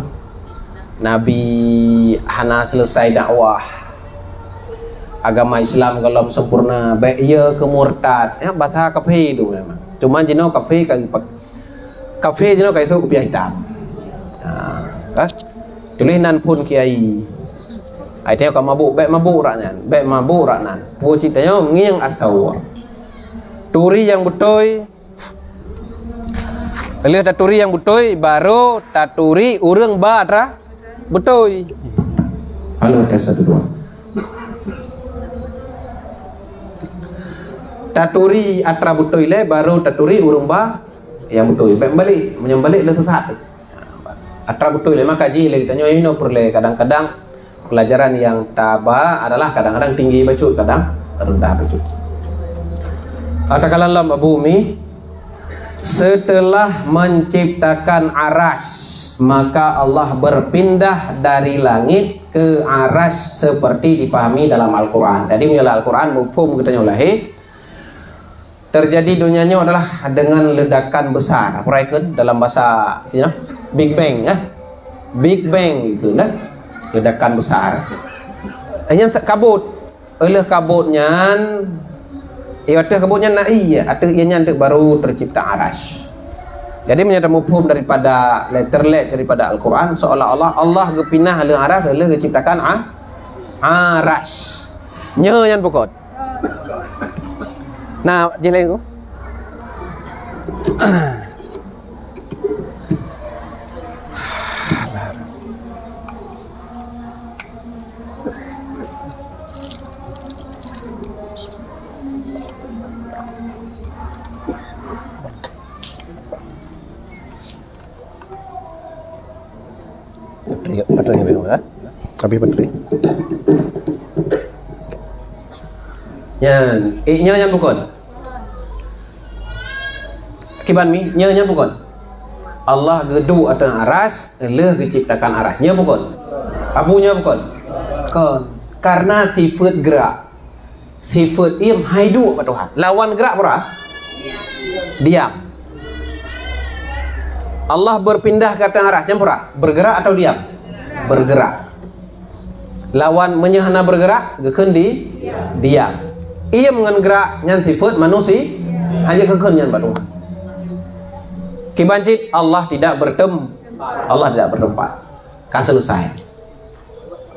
Nabi hana selesai dakwah. Agama Islam kalau sempurna, baik ia kemurtad. Ya bahasa kafir itu memang. Cuma jino kafir kafir jino kayak itu kopiah hitam. Nah, tulisan pun kiai. Ai tengok mabuk, baik mabuk raknan. Pu ceritanya ngiang asau. Turi yang betul. Kalau taturi yang betul baru taturi urang badra betul. Halo tes 1 2. Taturi atra betul le baru taturi urang ba yang betul. Baik balik, menyembalik le sesat. Atra betul memang kaji le tanya ini perle kadang-kadang pelajaran yang tabah adalah kadang-kadang tinggi bacut, kadang rendah bacut. Katakanlah dalam bumi setelah menciptakan aras maka Allah berpindah dari langit ke aras seperti dipahami dalam Al-Quran. Jadi menyalah Al-Quran mufhum kita nyolahi terjadi dunianya adalah dengan ledakan besar. Perhatikan dalam bahasa ya, Big Bang ya. Big Bang itu nah. Ledakan besar. Hanya kabut. Oleh kabutnya iwatah kabutnya na'i ya, atau ianya baru tercipta aras. Jadi menyata mufhum daripada letterlet daripada Al-Quran seolah-olah Allah gepinah le aras, le geciptakan aras. Nya yang pokok. Nah, jeleng ko. Baterai ya, habis baterai. Nya bukan. Kiban mi, nya bukan. Allah gedu atas aras, leh diciptakan arasnya bukan. Abunya bukan. Kon. Karena sifat gerak. Sifat diam haidu apa Tuhan. Lawan gerak berapa? Diam. Allah berpindah ke atas arasnya berapa? Bergerak atau diam? Bergerak. Lawan menyahana bergerak, gekeun di diam. Ia mengegerak nyan sifat manusia hanya kekeun nyan Tuhan. Kibancit Allah tidak bertempat. Selesai.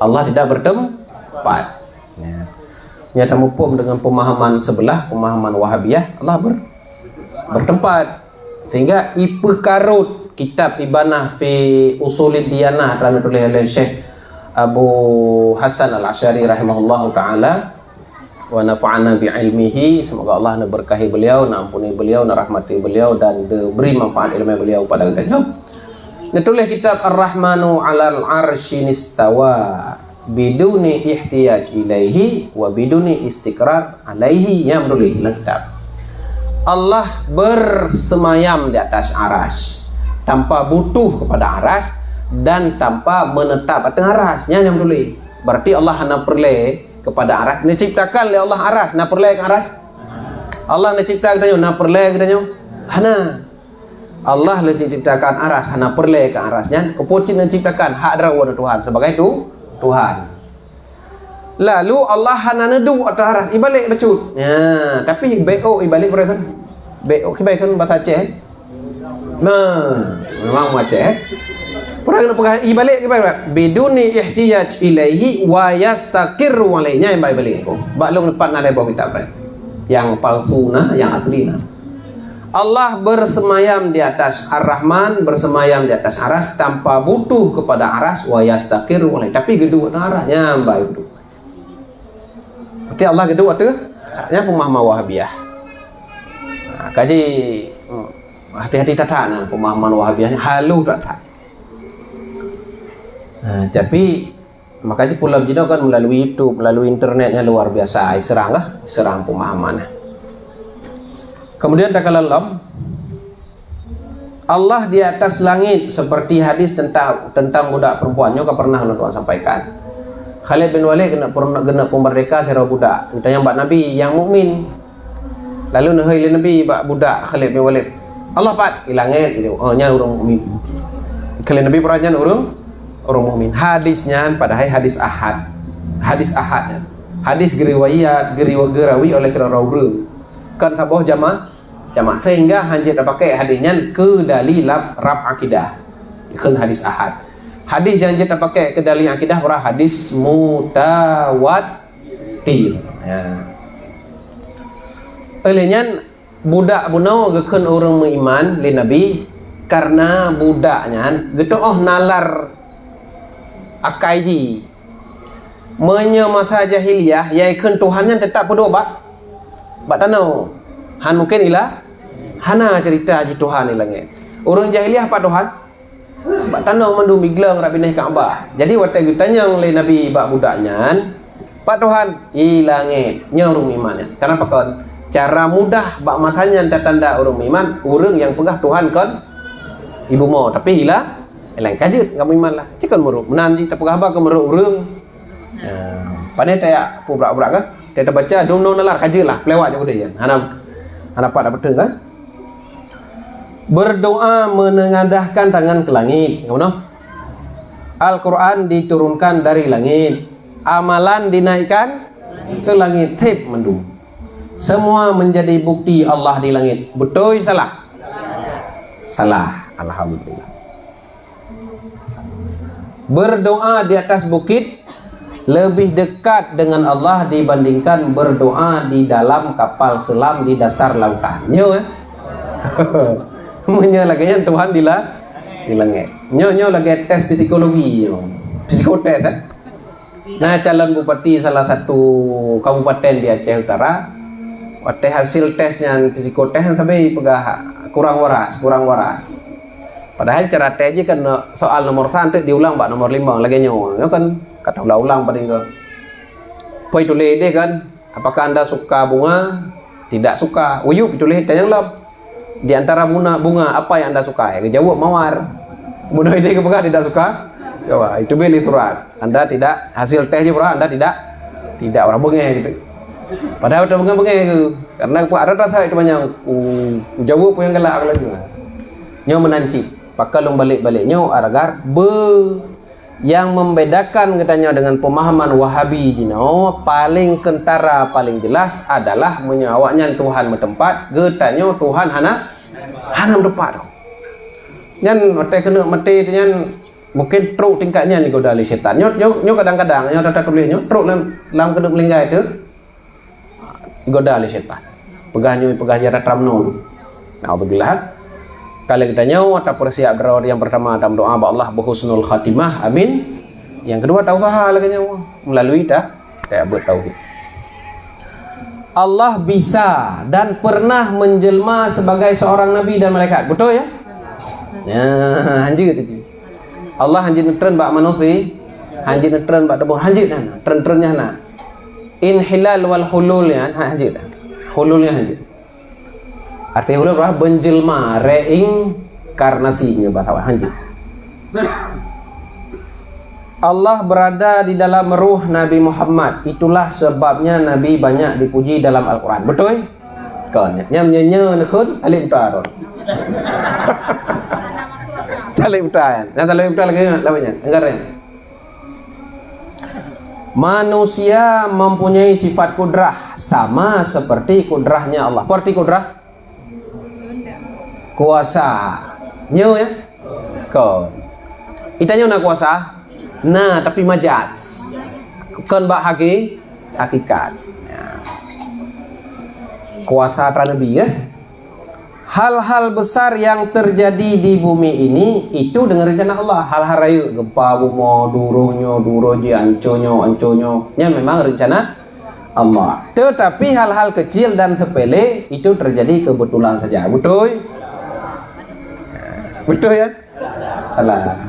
Allah tidak bertempat. Nyata mupum dengan pemahaman sebelah, pemahaman Wahabiyah, Allah bertempat. Sehingga ipeh karut kitab Ibanah fi Usulid Diyanah telah ditulis oleh Syekh Abu Hasan Al-Asy'ari rahimahullahu taala wa nafa'ana bi ilmihi. Semoga Allah berkahi beliau, ampuni beliau, rahmati beliau dan beri manfaat ilmu beliau pada kita. Ditulis kitab Ar-Rahmanu 'alal 'arsy istawa biduni ihtiyaj ilaihi wa biduni istiqrar alaihi. Yang menulis dalam kitab Allah bersemayam di atas aras tanpa butuh kepada aras dan tanpa menetap atas arasnya. Yang menulis berarti Allah hanya perle kepada aras. Diciptakan oleh Allah aras, nak perle ke aras. Allah nak cipta katanya, nak perle katanya. Hana Allah lah ciptakan aras, hana perle ke arasnya. Kepucin menciptakan hak darawan Tuhan sebagai itu Tuhan. Lalu Allah hana nedu atas aras ibalik becut. Ya, tapi BO ibalik berapa kan? BO kibai kan bahasa Aceh. Nah, memang Aceh. Perang nak ibalik kibai biduni ihtiyaj ilaihi wa yastaqirru alainya yang balik ko. Baklong depan ada bawa kitab yang palsu nah, yang asli nah. Allah bersemayam di atas Ar-Rahman, bersemayam di atas aras tanpa butuh kepada aras wa yastaqirru alaihi. Tapi gedung atas arasnya baik itu. Berarti Allah gedung tu artinya pemahaman Wahabiyah. Nah, kaji hati-hati tata nah pemahaman Wahabiyahnya halu tak. Nah, tapi makanya pulau Jino kan melalui YouTube, melalui internetnya luar biasa. Serang lah, serang pemahamannya. Kemudian tak kalah Allah di atas langit seperti hadis tentang budak perempuannya kau pernah Tuhan sampaikan. Khalid bin Walid kena pemerdeka kira budak. Kita yang bak Nabi yang mukmin. Lalu nahai Nabi bak budak Khalid bin Walid. Allah pat di langit itu. Oh nya orang mukmin. Khalid Nabi perannya orang mukmin. Hadisnya padahal hadis ahad. Hadis ahadnya. Hadis gerawi oleh kerawi. Kan taboh jamaah sehingga hanya pakai hadisnya ke dalil rab akidah. Kan hadis ahad. Hadis yang kita pakai ke dalil akidah adalah hadis mutawatir. Ya. Olehnya budak bunau gekeun orang beriman li Nabi karena budaknya gitu nalar akaiji masa jahiliyah yaikeun Tuhannya tetap berdoa bak tanau han mungkin ilah hana cerita ji Tuhan ilangnya orang jahiliyah pak Tuhan bak tanau mandu miglang rak pindah Kaabah. Jadi waktu ditanya oleh Nabi bak budaknya pak Tuhan ilangnya nyorong imannya karena pakon cara mudah bak masanya tanda orang iman orang yang pegah Tuhan kan ibu mau tapi ilah elang kajut enggak iman lah cikon muruk menanti tapegah ba ke muruk urang. Pandai tak pura-pura kan? Kita baca dong nalar kajut lah pelewat je dia. Hana dapat kan? Berdoa menengadahkan tangan ke langit. Ngono. Al-Qur'an diturunkan dari langit. Amalan dinaikkan ke langit. Tip mendung. Semua menjadi bukti Allah di langit. Betul salah? Salah. Alhamdulillah. Berdoa di atas bukit lebih dekat dengan Allah dibandingkan berdoa di dalam kapal selam di dasar lautan. Nyo Menyo lagi Tuhan di langit. Nyo lagi tes psikologi psikotes Nah calon bupati salah satu kabupaten di Aceh Utara waktu hasil tesnya psikotes sampai pegah kurang waras padahal cara tes kan soal nomor 1 diulang bak nomor 5 lagi nyo kan kata ulang pada itu poi tulis dia kan apakah anda suka bunga tidak suka uyup tulis tanya lah di antara bunga apa yang anda suka jawab mawar kemudian dia kepegah tidak suka jawab itu beli surat anda tidak hasil tes juga anda tidak orang bengeh gitu padahal udah bengeh itu karena ada rasa itu banyak jawab yang galak lagi nyo menanci pakalung balik-baliknya agar yang membedakan katanya dengan pemahaman Wahabi jino paling kentara paling jelas adalah menyawaknya Tuhan bertempat getanya Tuhan hana bertempat nyan mati kena mati nyan mungkin truk tingkatnya ni godali setan nyo kadang-kadang nyo tata tulisnya truk dalam kena melinggai itu godali setan pegahnya jarak ramno nah begitulah Kalau kita nyawa tak persiap berawat yang pertama dalam doa Allah berhusnul khatimah, amin. Yang kedua tauhid lagi nyawa melalui tak bertauhid. Allah bisa dan pernah menjelma sebagai seorang nabi dan malaikat. Betul ya? Ya, hanjir itu. Allah hanjir netren bak manusia, hanjir netren bak debur, hanjir dah. Tren-trennya na. Inhilal wal hulul ya, hanjir dah. Hululnya hanjir. Artinya hulul berapa? Menjelma, reinkarnasinya bahasa hanjir. Allah berada di dalam ruh Nabi Muhammad. Itulah sebabnya Nabi banyak dipuji dalam Al-Quran. Betul? Kan? Nyam-nyanya nekun alif tar. Alif tar. Yang alif tar lagi namanya. Anggaran. Manusia mempunyai sifat kudrah sama seperti kudrahnya Allah. Seperti kudrah kuasa. Nyo ya? Kan. Itanya nak kuasa? Nah, tapi majas. Kan bak hakikat. Ya. Kuasa Nabi ya. Hal-hal besar yang terjadi di bumi ini itu dengan rencana Allah. Hal-hal raya, gempa bumi, duroji, anconyo, nya memang rencana Allah. Tetapi hal-hal kecil dan sepele itu terjadi kebetulan saja. Betul? Betul ya? Salah.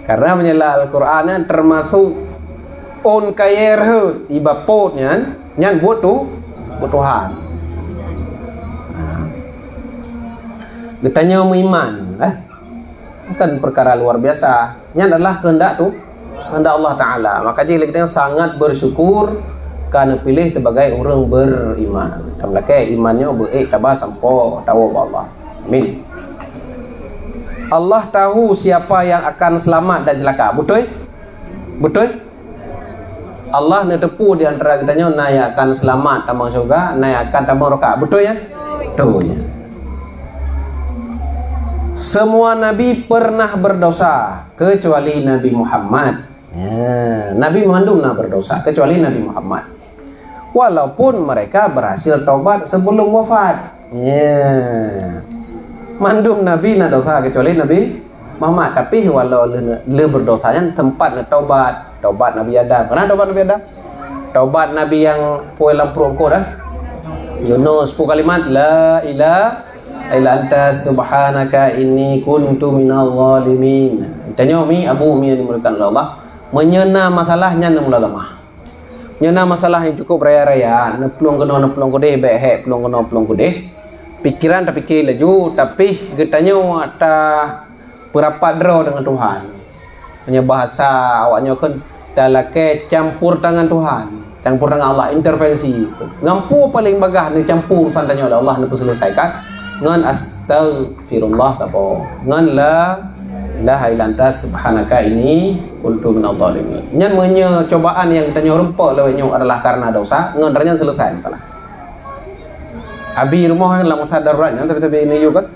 Karena menyelah Al-Quran termasuk on kayer ibapotnya nyan butuh Tuhan. Ditanya iman, bukan perkara luar biasa. Nyan adalah kehendak Allah Taala. Maka jadi kita sangat bersyukur karena pilih sebagai orang beriman. Tamlake imannya tabah sampo tahu Allah. Amin. Allah tahu siapa yang akan selamat dan celaka. Betul? Betul? Allah netepu di antara kitanya na yang akan selamat tamang syurga, na yang akan tamang neraka. Betul ya? Betul ya. Semua nabi pernah berdosa kecuali Nabi Muhammad. Ya, Nabi mengandung berdosa kecuali Nabi Muhammad. Walaupun mereka berhasil taubat sebelum wafat. Ya. Mandum Nabi nak dosa kecuali Nabi Muhammad. Tapi walau le berdosanya tempat nak taubat Nabi Adam. Pernah taubat Nabi Adam? Taubat Nabi yang poe lampur ko dah. Yunus 10 kalimat la ilaha illa anta subhanaka inni kuntu minal zalimin. Tanya mi Abu Umi yang dimulakan oleh Allah, menyena masalahnya nan ulama. Nyena masalah yang cukup raya-raya, neplung kodeh behek plung kodeh. Pikiran tak fikir laju, tapi getanya ada berapa draw dengan Tuhan. Hanya bahasa awaknya kan dalake campur tangan Tuhan, campur tangan Allah, intervensi. Ngampu paling bagah ni campur urusan tanya oleh Allah nak selesaikan. Ngan astaghfirullah tapo. Ngan la ilaha illa anta subhanaka inni kuntu minadh dhalimin. Nyan menye cobaan yang tanya rupa lewatnya adalah karena dosa, ngan ternyata selesai masalah. Abi rumah yang lamu sadarratnya tapi ini juga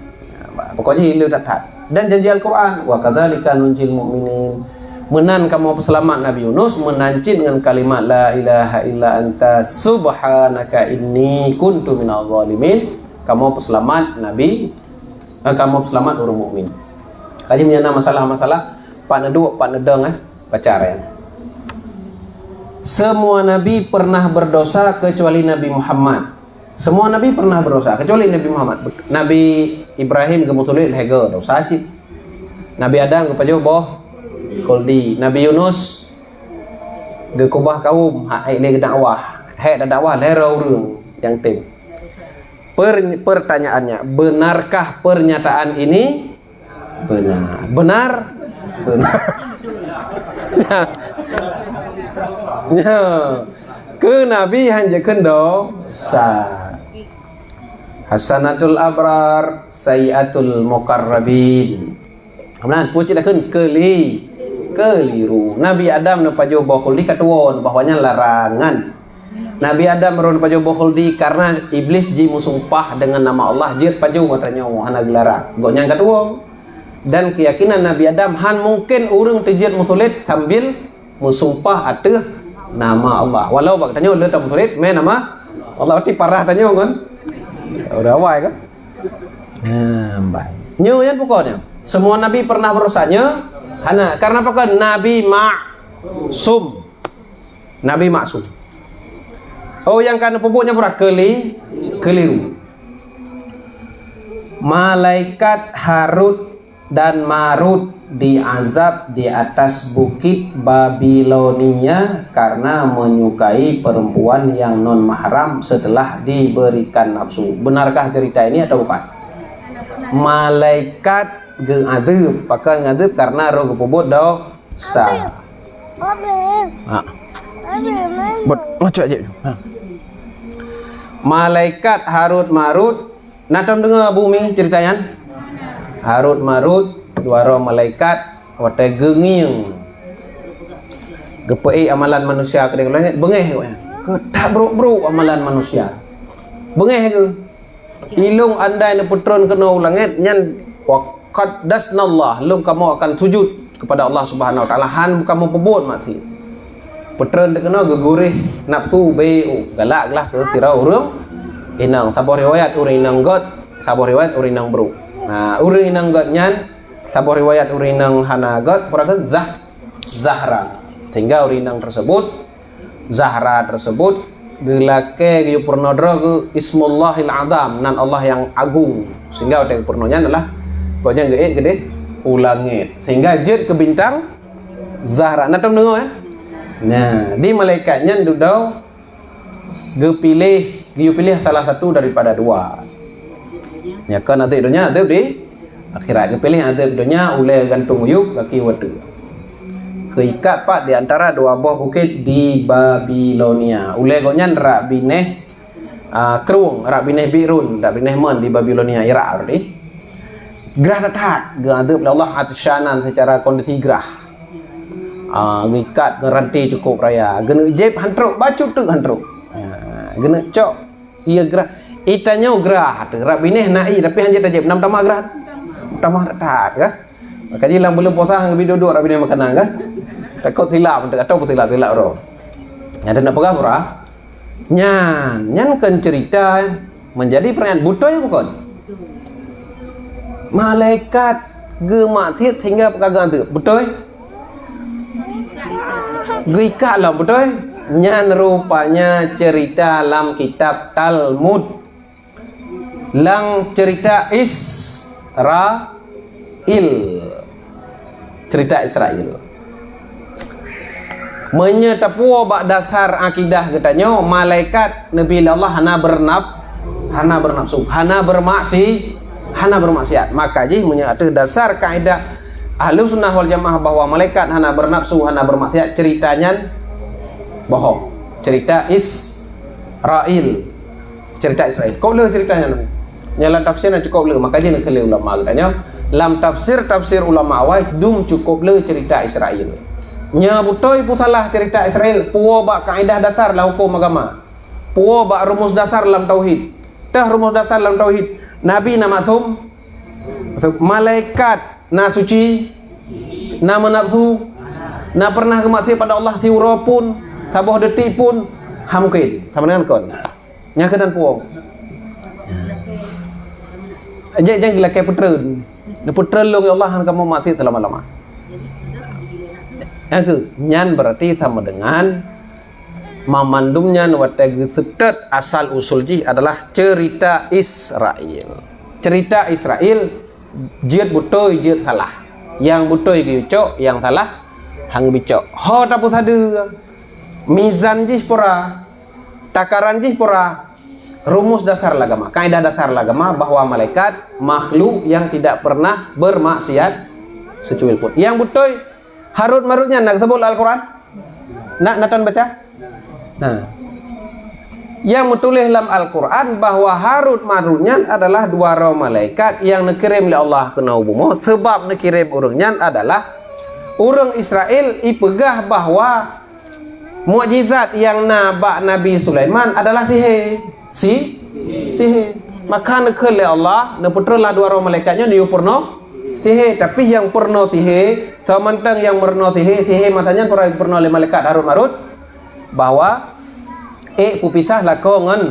pokoknya hilir tak. Dan janji Al-Quran wa kadzalika nunjil mu'minin, menan kamu peselamat Nabi Yunus menancin dengan kalimat la ilaha illa anta subhanaka inni kuntu minadh dhalimin. Kamu peselamat Nabi, kamu peselamat orang mukmin. Kaji menyana masalah-masalah pak nedeng pacaran. Semua Nabi pernah berdosa kecuali Nabi Muhammad. Semua Nabi pernah berdosa kecuali Nabi Muhammad. Nabi Ibrahim kemutulit hega dosa cik. Nabi Adam kepajuh boh koldi. Nabi Yunus ke kubah kaum hak ni dakwah. Hak dakwah lerau rung yang tim. Pertanyaannya, benarkah pernyataan ini? Benar. Benar? Benar. Ya. Ke Nabi hanjakeun dosa. Hasanatul abrar, sayiatul muqarrabin. Kemudian pucitakeun keliru. Nabi Adam nu pajo bohol di katuon bahwanya larangan. Nabi Adam meron pajo bohol di karena iblis ji musumpah dengan nama Allah jit pajo matanya hana gelara. Go nyang katuon. Dan keyakinan Nabi Adam han mungkin urang tejit musulit sambil musumpah ateuh nama Allah. Walau bak tanya le tam musulit me nama Allah ti parah tanya kan. Udah awai kan? Baik. Nyo yang pokoknya. Semua nabi pernah berusahanya. Hana, karena apa kan nabi maksum. Nabi maksum. Oh yang karena pupuknya pernah keliru. Malaikat Harut dan Marut diazab di atas bukit Babilonia karena menyukai perempuan yang non mahram setelah diberikan nafsu. Benarkah cerita ini atau bukan? Malaikat ngadep, pakai ngadep karena roh kepobot dosa. Macam aja. Malaikat Harut Marut. Natam dengar bumi ceritanya. Harut Marut dua roh malaikat watai genging. Gepei amalan manusia ke langit bengeh ke tak bro amalan manusia. Bengeh ke. Ilung andai ne putron kena langit nyan waqaddasnallah lum kamu akan sujud kepada Allah Subhanahu wa taala han kamu pebut mati. Putron kena gegurih nafsu be galaklah ke sirau urang. Inang sabor riwayat urang inang god, sabor riwayat urang inang bro. Nah, urang inang god nyan, sabor riwayat urang inang hana god, purakan Zahra. Sehingga urang inang tersebut, Zahra tersebut, gelake yu purnodro ke Ismullahil Azam, nan Allah yang agung. Sehingga udah purnonya adalah pokoknya gede ulangit. Sehingga jet ke bintang Zahra. Nah, tahu dengar ya? Nah, di malaikatnya dudau pilih salah satu daripada dua. Ya kan nanti dunia ada di akhirat pilih ada dunia oleh gantung uyuk kaki wadu. Keikat pak di antara dua buah bukit di Babilonia. Oleh gonyan rak bineh kerung, rak bineh birun, rak bineh men di Babilonia Irak arti. Gerah tatak, ada Allah atsyanan secara kondisi gerah. Ngikat ngeranti cukup raya. Gena jeb hantruk bacut tu hantruk. Gena cok ia gerah itanya gerah rak bineh nai tapi hanya tajib 6 tambah gerah tambah tak kah maka jilang belum puasa lebih duduk rak bineh makanan kah takut silap atau silap roh ada nak pegang ora nyan kan cerita menjadi perayaan butoy bukan malaikat gemaksiat hingga pegang tu butoy geikat lah butoy. Nyan rupanya cerita dalam kitab Talmud lang cerita Israel, cerita Israel menyetapua bak dasar akidah katanya malaikat Nabi Allah hana bernafsu hana bermaksiat maka ji menyatu dasar kaidah Ahlus Sunnah wal Jamaah bahwa malaikat hana bernafsu hana bermaksiat ceritanya bohong. Cerita Israel. Kau le ceritanya nanti. Nyala tafsirnya cukup le, makanya nak kele ulama katanya. Lam tafsir ulama awal dum cukup le cerita Israel. Nya butoi pu salah cerita Israel. Puo bak kaidah dasar la hukum agama. Puo bak rumus dasar lam tauhid. Tah rumus dasar lam tauhid. Nabi na maksum. Malaikat na suci. Na menafsu. Na pernah kemaksiat pada Allah siura pun. Tabuh detik pun hamkin sama dengan kon nya kedan puong jangan gila kayak putren lu Allah han kamu maksiat selama-lama itu nyan berarti sama dengan mamandumnya watag setet asal usul ji adalah cerita Israel jiat butoy jiat salah yang butoy gicok yang salah hang bicok ho tapu sadu mizan jis pura takaran jis pura rumus dasar agama kaidah dasar agama bahwa malaikat makhluk yang tidak pernah bermaksiat secuil pun yang butoy Harut Marutnya nak sebut Al-Quran nak natan baca nah yang menulis dalam Al-Quran bahwa Harut Marutnya adalah dua roh malaikat yang dikirim oleh Allah ke Nabi sebab dikirim orangnya adalah orang Israel ipegah bahwa mukjizat yang nabak Nabi Sulaiman adalah sihir. Maka nekele Allah, neputralah dua roh malaikatnya niu purno sihir. Tapi yang purno sihir, samantang yang purno sihir matanya purno oleh malaikat Harut Marut bahwa pupisah lako ngan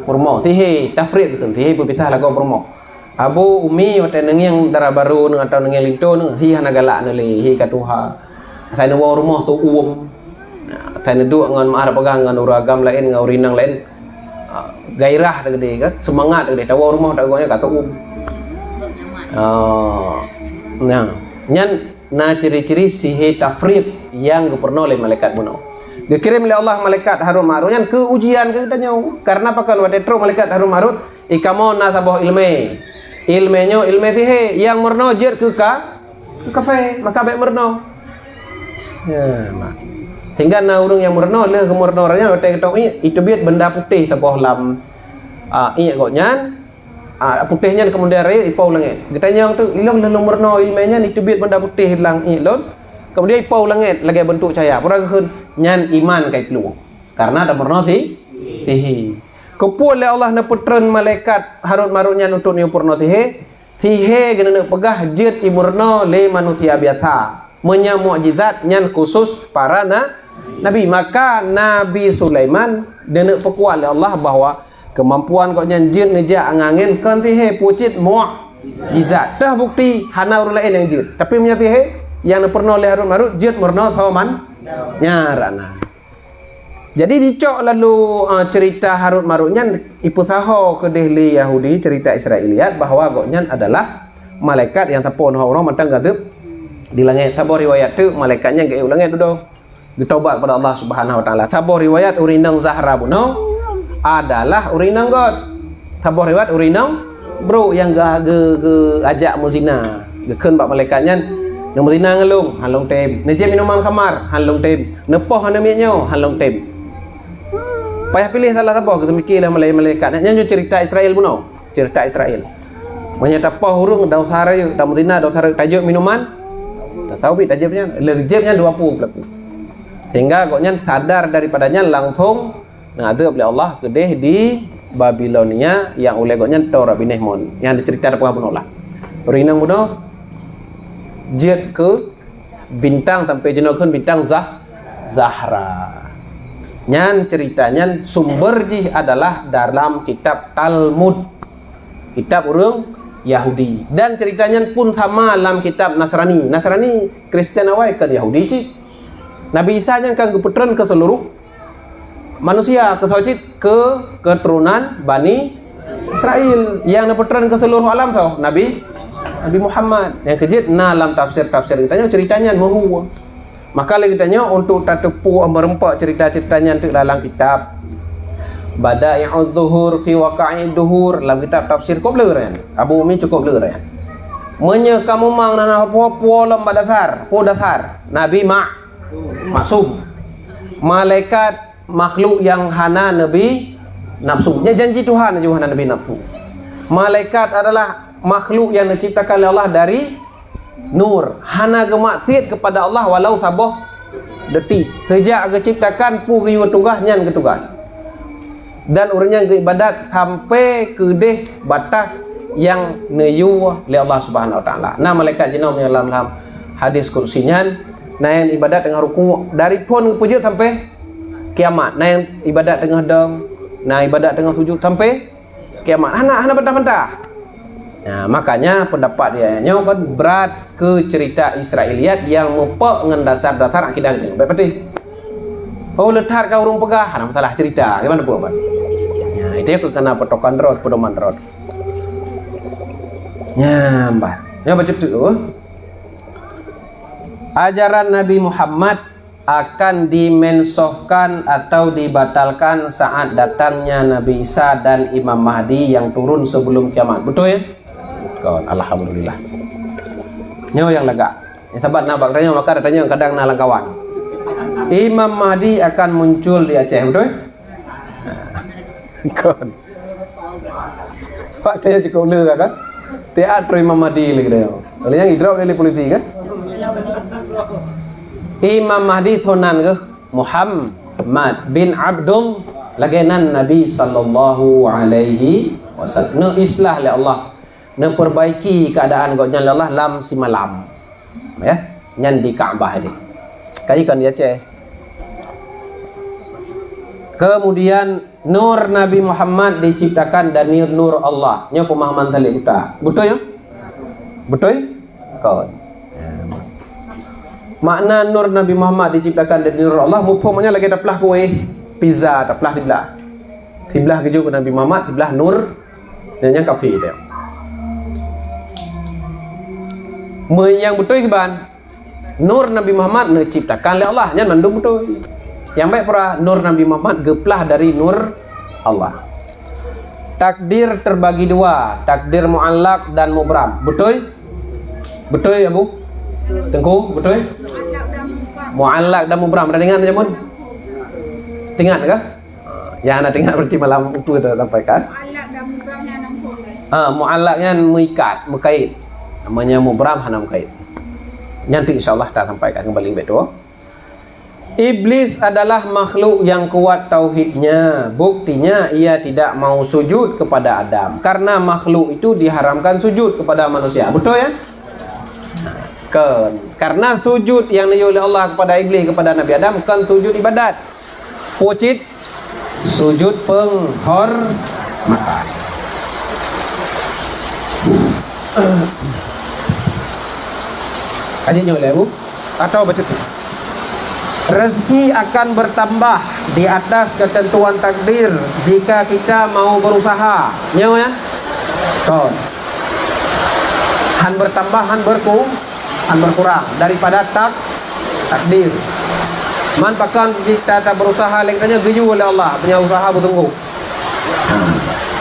purmo sihir tafriq gitu. Sihir pupisah lako purmo. Abu umi wate neng yang darah baru neng atau neng yang linto neng hi hana galak neli hi katuha. Saya neng rumah tu saya neng duk ngan mahar pegang ngan uragam lain ngan urinang lain. Gairah tadi kan semangat tadi tahu rumah tak gonya kata nah nyan na ciri-ciri sihir tafriq yang pernah oleh malaikat bunuh dikirim oleh Allah malaikat Harun Marut nyan ke ujian ke tanya karena apa kalau ada terus malaikat Harun Marut ikamon nasabah ilmenyo ilme tihe yang merno jer ke kafe maka baik merno ya mak sehingga na urang yang merno le ke merno ranya itu biat benda putih sabah lam iya goknyan putihnya kemudian raya ipau langit kita nyang tu ilong lelong merno ilmenya ni tu biat benda putih lang ilon kemudian ipau langit lagi bentuk cahaya pura keun nyan iman kai keluar karena ada merno tihi kepul oleh Allah na putren malaikat Harut Marut nyan untuk ni purno tihe gena pegah jet imurno le manusia biasa menya mukjizat nyan khusus para nabi maka Nabi Sulaiman dena pekuat oleh Allah bahwa kemampuan kau nyanjir ngejak angangin kan tihe pucit mukjizat dah bukti hana orang lain yang jir tapi punya tihe yang pernah oleh Harun Marut jir murno thaman nyarana jadi dicok lalu cerita Harun Marutnya ipu saho ke dehli Yahudi cerita Israiliyat bahwa goknya adalah malaikat yang tapon orang mantang gadep di langit tabor riwayat tu malaikatnya ke langit tu do ditaubat kepada Allah Subhanahu wa taala tabor riwayat urinang Zahra buno adalah urinang God. Tabah riwayat urinang bro yang ge ajak muzina. Gekeun bak malaikatnya yang muzina ngelung halong tem. Neje minuman khamar halong tem. Nepoh hana mietnyo halong tem. Payah pilih salah tabah kita mikirlah malaikat. Nya cerita Israel buno. Cerita Israel. Menyata poh urung dau sare dau muzina dau sare tajuk minuman. Tak tahu bit tajuknya. Lejebnya 20 pelaku. Sehingga koknya sadar daripadanya langsung ada oleh Allah kedeh di Babilonia yang oleh goknya Torah bineh mon yang dicerita apa pun Allah rinang buno jet ke bintang sampai jenokun bintang Zahra nyan ceritanya sumber jih adalah dalam kitab Talmud kitab urang Yahudi dan ceritanya pun sama dalam kitab Nasrani Kristen awai kan Yahudi cik Nabi Isa nya kan keputran ke seluruh manusia kesocit ke keturunan Bani Israel yang neputran ke seluruh alam tau Nabi Muhammad yang kejit dalam tafsir ceritanya mahu maka lagi tanya untuk tatepu merempak cerita-ceritanya untuk dalam kitab Bada'i'udz Zuhur fi Waqa'i'id Duhur dalam kitab tafsir kok blur kan Abu Umi cukup blur kan menye kamu mang nana apa-apa lemba dasar Nabi maksum malaikat makhluk yang hana Nabi nafsu. Nya janji Tuhan hana Nabi nafsu. Malaikat adalah makhluk yang diciptakan oleh Allah dari nur. Hana gemaksiat kepada Allah walau saboh detik. Sejak diciptakan pu ke tugas nyan ke tugas. Dan urangnya ke ibadat sampai ke deh batas yang neyu oleh Allah Subhanahu wa taala. Nah malaikat jinau dalam hadis kursinya naen ibadat dengan ruku dari pun puji sampai kiamat. Nah yang ibadat tengah dong, nah ibadat tengah sujud sampai kiamat. Hana bentah-bentah. Nah makanya pendapat dia nyo kan berat ke cerita Israiliyat yang mupok dengan dasar-dasar akidah ni. Baik pati. Oh letar kau urung pegah, hana masalah cerita. Gimana buat? Nah itu ke kena petokan rod, pedoman rod. Nyambah. Nya baca tu. Ajaran Nabi Muhammad akan dimensohkan atau dibatalkan saat datangnya Nabi Isa dan Imam Mahdi yang turun sebelum kiamat. Betul ya? Kawan, alhamdulillah. Nyo yang lega. Ya sahabat nak tanya maka datanya kadang nalang kawan. Imam Mahdi akan muncul di Aceh, betul? Kawan. Pak saya cukup lega kan? Teatro Imam Mahdi lagi dah. Oleh yang hidrap dari polisi kan? Imam Mahdi thonan ke Muhammad bin Abdul lagenan Nabi sallallahu alaihi wasallam. Ne islah oleh Allah. Ne perbaiki keadaan goknya Allah lam si malam. Ya, nyan di Kaabah ni. Kaji kan dia Aceh. Kemudian nur Nabi Muhammad diciptakan dari nur Allah. Nya pemahaman tali buta. Betul ya? Betul? Kau. Makna nur Nabi Muhammad diciptakan dari nur Allah, mufhumnya lagi taplah kue pizza taplah tiblah. Tiblah keju Nabi Muhammad, tiblah nur yang kafi dia. Yang betul ke ban? Nur Nabi Muhammad diciptakan oleh Allah, nya mandung betul. Yang baik pura nur Nabi Muhammad geplah dari nur Allah. Takdir terbagi dua, takdir mu'allaq dan mubram. Betul? Betul ya Bu? Tengku, betul? Mu'allaq dan mubram. Ada dengar macam mana? Dengar kah? Ya, anda dengar berarti malam itu dah sampaikan. Mu'allaq dan mubramnya nampung deh. Mu'allaqnya mengikat, mengkait. Namanya mubram hana mengkait. Nanti insyaallah dah sampaikan kembali betul. Iblis adalah makhluk yang kuat tauhidnya. Buktinya ia tidak mau sujud kepada Adam. Karena makhluk itu diharamkan sujud kepada manusia. Betul ya? Karena sujud yang dioleh Allah kepada iblis, kepada Nabi Adam, bukan sujud ibadat. Wajib sujud penghormatan. Kajiannya oleh Bu atau baca tu? Rezeki akan bertambah di atas ketentuan takdir jika kita mau berusaha. Nyawa ya? Kon. Han bertambah, han berkurang daripada takdir. Man pakan kita tak berusaha lengkanya geju oleh Allah, punya usaha bertunggu.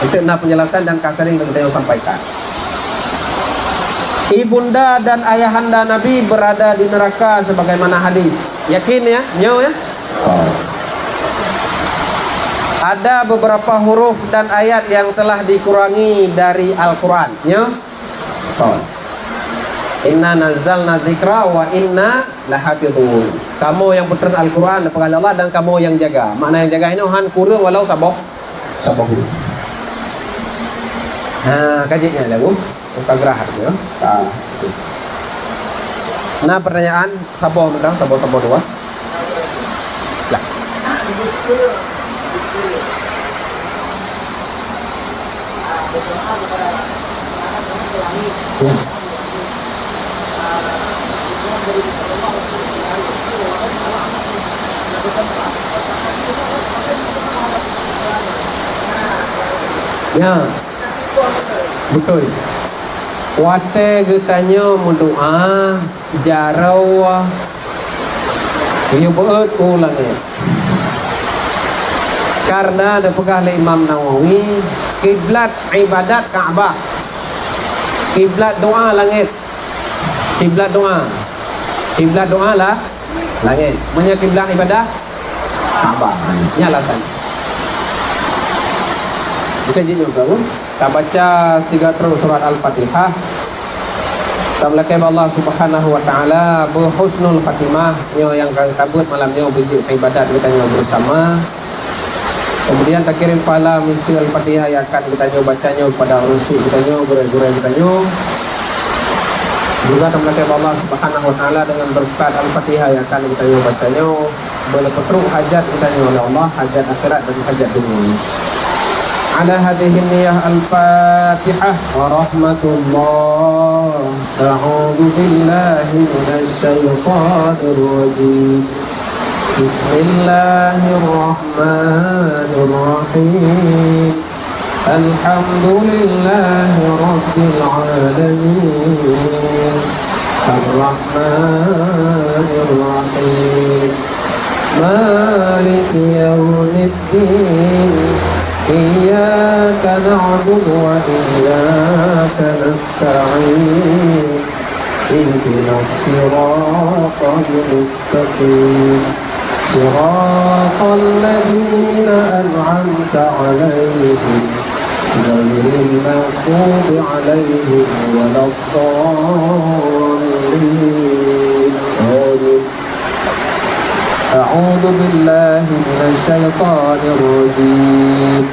Itu nak penjelasan dan kasaring yang kita sampaikan. Ibunda dan ayahanda Nabi berada di neraka sebagaimana hadis. Yakin ya? Nyaw ya? Ada beberapa huruf dan ayat yang telah dikurangi dari Al-Quran. Nyaw? Inna nazzalna dzikra wa inna lahafidhun. Kamu yang putra Al-Quran pengal Allah dan kamu yang jaga. Makna yang jaga ini han kurang walau sabah huruf. Kajiannya lah Bu. Buka gerahar ya. Nah pertanyaan saboh mentang saboh dua. Lah. Ya. Betul. Wate getanya mendoa jarau dia beut ulang ya. Karena ada pegah oleh Imam Nawawi, kiblat ibadat Ka'bah, kiblat doa langit, kiblat doa lah langit. Punya kiblat ibadah Ka'bah. Ini alasan. Bukan jadi juga Bu. Kita baca sigat terus surat Al-Fatihah. Kita melakai Allah Subhanahu wa taala berhusnul khatimah yang kabut malamnya bijik ibadat kita bersama. Kemudian tak kirim pahala misi Al-Fatihah yang akan kita bacanya pada rusi kita gurai-gurai kita. Juga kita melakai Allah Subhanahu wa taala dengan berkat Al-Fatihah yang akan kita bacanya boleh petruk hajat kita oleh Allah, hajat akhirat dan hajat dunia. على هذه النية الفاتحة ورحمة الله. أعوذ بالله من الشيطان الرجيم. بسم الله الرحمن الرحيم. الحمد لله رب العالمين. الرحمن الرحيم. مالك يوم الدين. إياك نعبد وإياك نستعين. اهدنا الصراط المستقيم. صراط الذين أنعمت عليهم غير المغضوب عليهم ولا الضالين. أعوذ بالله من الشيطان الرجيم.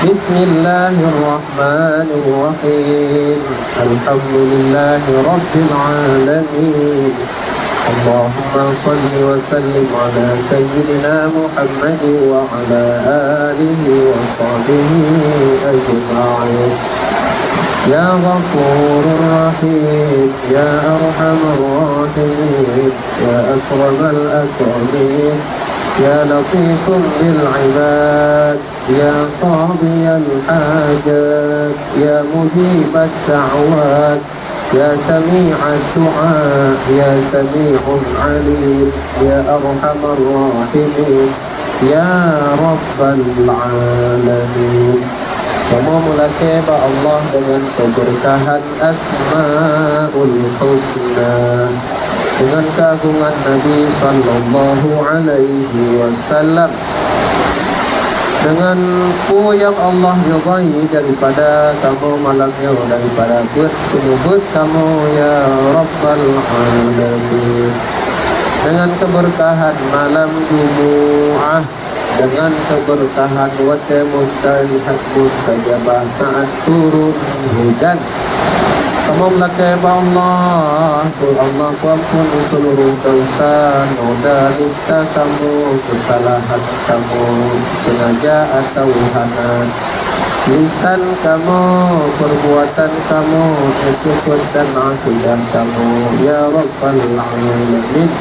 بسم الله الرحمن الرحيم. الحمد لله رب العالمين. اللهم صل وسلم على سيدنا محمد وعلى آله وصحبه أجمعين يا غفور رحيم يا أرحم الراحمين يا أكرم الأكرمين يا لطيف بالعباد يا قاضي الحاجات يا مجيب الدعوات يا سميع الدعاء يا سميع عليم يا أرحم الراحمين يا رب العالمين. Semoga kepada Allah dengan keberkahan Asmaul Husna, dengan keagungan Nabi Sallallahu Alaihi Wasallam, dengan yang Allah ridai daripada kamu malamnya, daripada bersebut kamu ya Rabbal Alamin, dengan keberkahan malam Jumu'ah, dengan keberkahan wate mustalihat mustajabah saat turun hujan. Kamu melakaiba Allah, Allah ampun seluruh dosa, noda nista kamu, kesalahan kamu, sengaja atau hanan, lisan kamu, perbuatan kamu, ikut dan akidah kamu, ya Rabbal Alamin.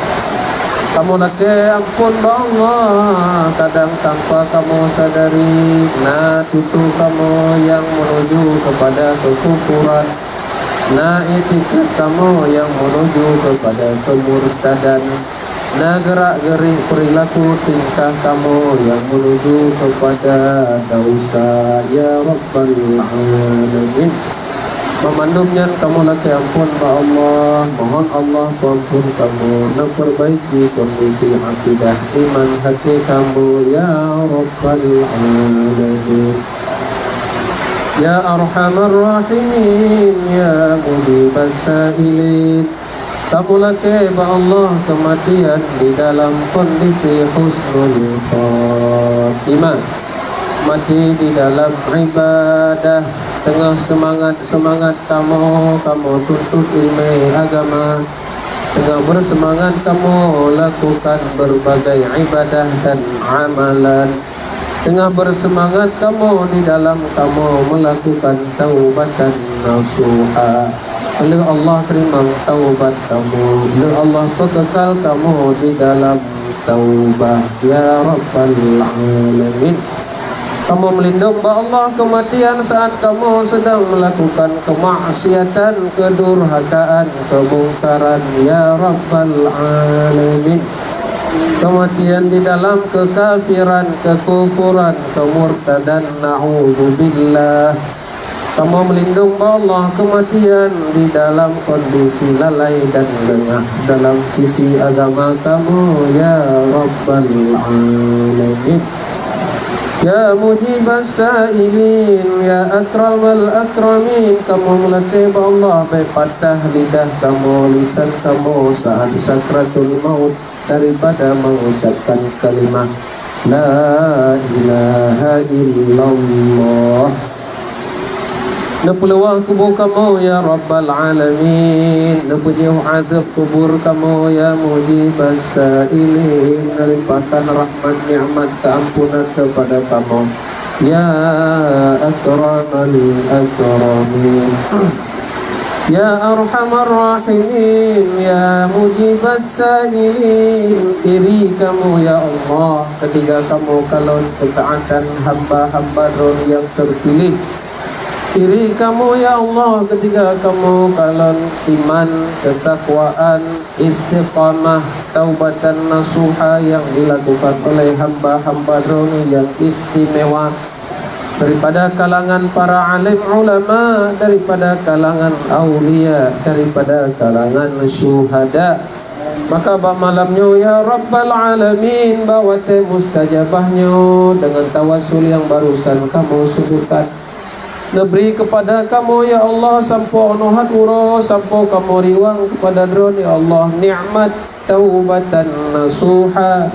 Kamu lagi ampun Allah, kadang tanpa kamu sadari, nah tutu kamu yang menuju kepada kekufuran, nah etiket kamu yang menuju kepada kemurtadan, nah gerak-gerik perilaku tingkah kamu yang menuju kepada dosa, ya Rabbal Alamin. Memandumnya kamu lagi ampun ba Allah, mohon Allah ampun kamu, nak perbaiki kondisi akidah iman hati kamu, ya Rabbal Alamin. Ya Arhamar Rahimin, ya Mujibas Sa'ilin. Kamu lagi ba Allah kematian di dalam kondisi husnul khatimah, mati di dalam ibadah, tengah semangat kamu tuntut ilmu agama, tengah bersemangat kamu lakukan berbagai ibadah dan amalan, tengah bersemangat kamu di dalam kamu melakukan taubatan nasuha. Lalu Allah terima taubat kamu, lalu Allah kekal kamu di dalam taubah, ya Rabbal Alamin. Kamu melindung ba Allah kematian saat kamu sedang melakukan kemaksiatan, kedurhakaan, kemungkaran, ya Rabbal Alamin. Kematian di dalam kekafiran, kekufuran, kemurtadan, na'udzubillah. Kamu melindung ba Allah kematian di dalam kondisi lalai dan lengah dalam sisi agama kamu, ya Rabbal Alamin. Ya Mujibas Sa'ilin, ya Akramal Akramin. Kamu melatih Allah baik patah lidah kamu, lisan kamu saat sakratul maut daripada mengucapkan kalimat La ilaha illallah. Nepeluah kubur kamu, ya Rabbal Alamin. Nepejauh azab kubur kamu, ya Mujibas Sa'ilin. Melimpahkan rahmat, ni'mat, keampunan kepada kamu, ya Akramal Akramin. Ya Arhamar Rahimin, ya Mujibas Sa'ilin. Iri kamu, ya Allah, ketika kamu kalau ketaatan hamba-hamba yang terpilih. Diri kamu, ya Allah, ketika kamu kalon iman, ketakwaan, istiqamah, taubatan nasuha yang dilakukan oleh hamba-hamba yang istimewa daripada kalangan para alim ulama, daripada kalangan aulia, daripada kalangan syuhada. Maka malamnya ya Rabbal Alamin, bawate mustajabahnya dengan tawasul yang barusan kamu sebutkan, Neberi kepada kamu ya Allah sampo nuhat uro, sampo kamu riwang kepada drone ya Allah nikmat taubatan nasuha,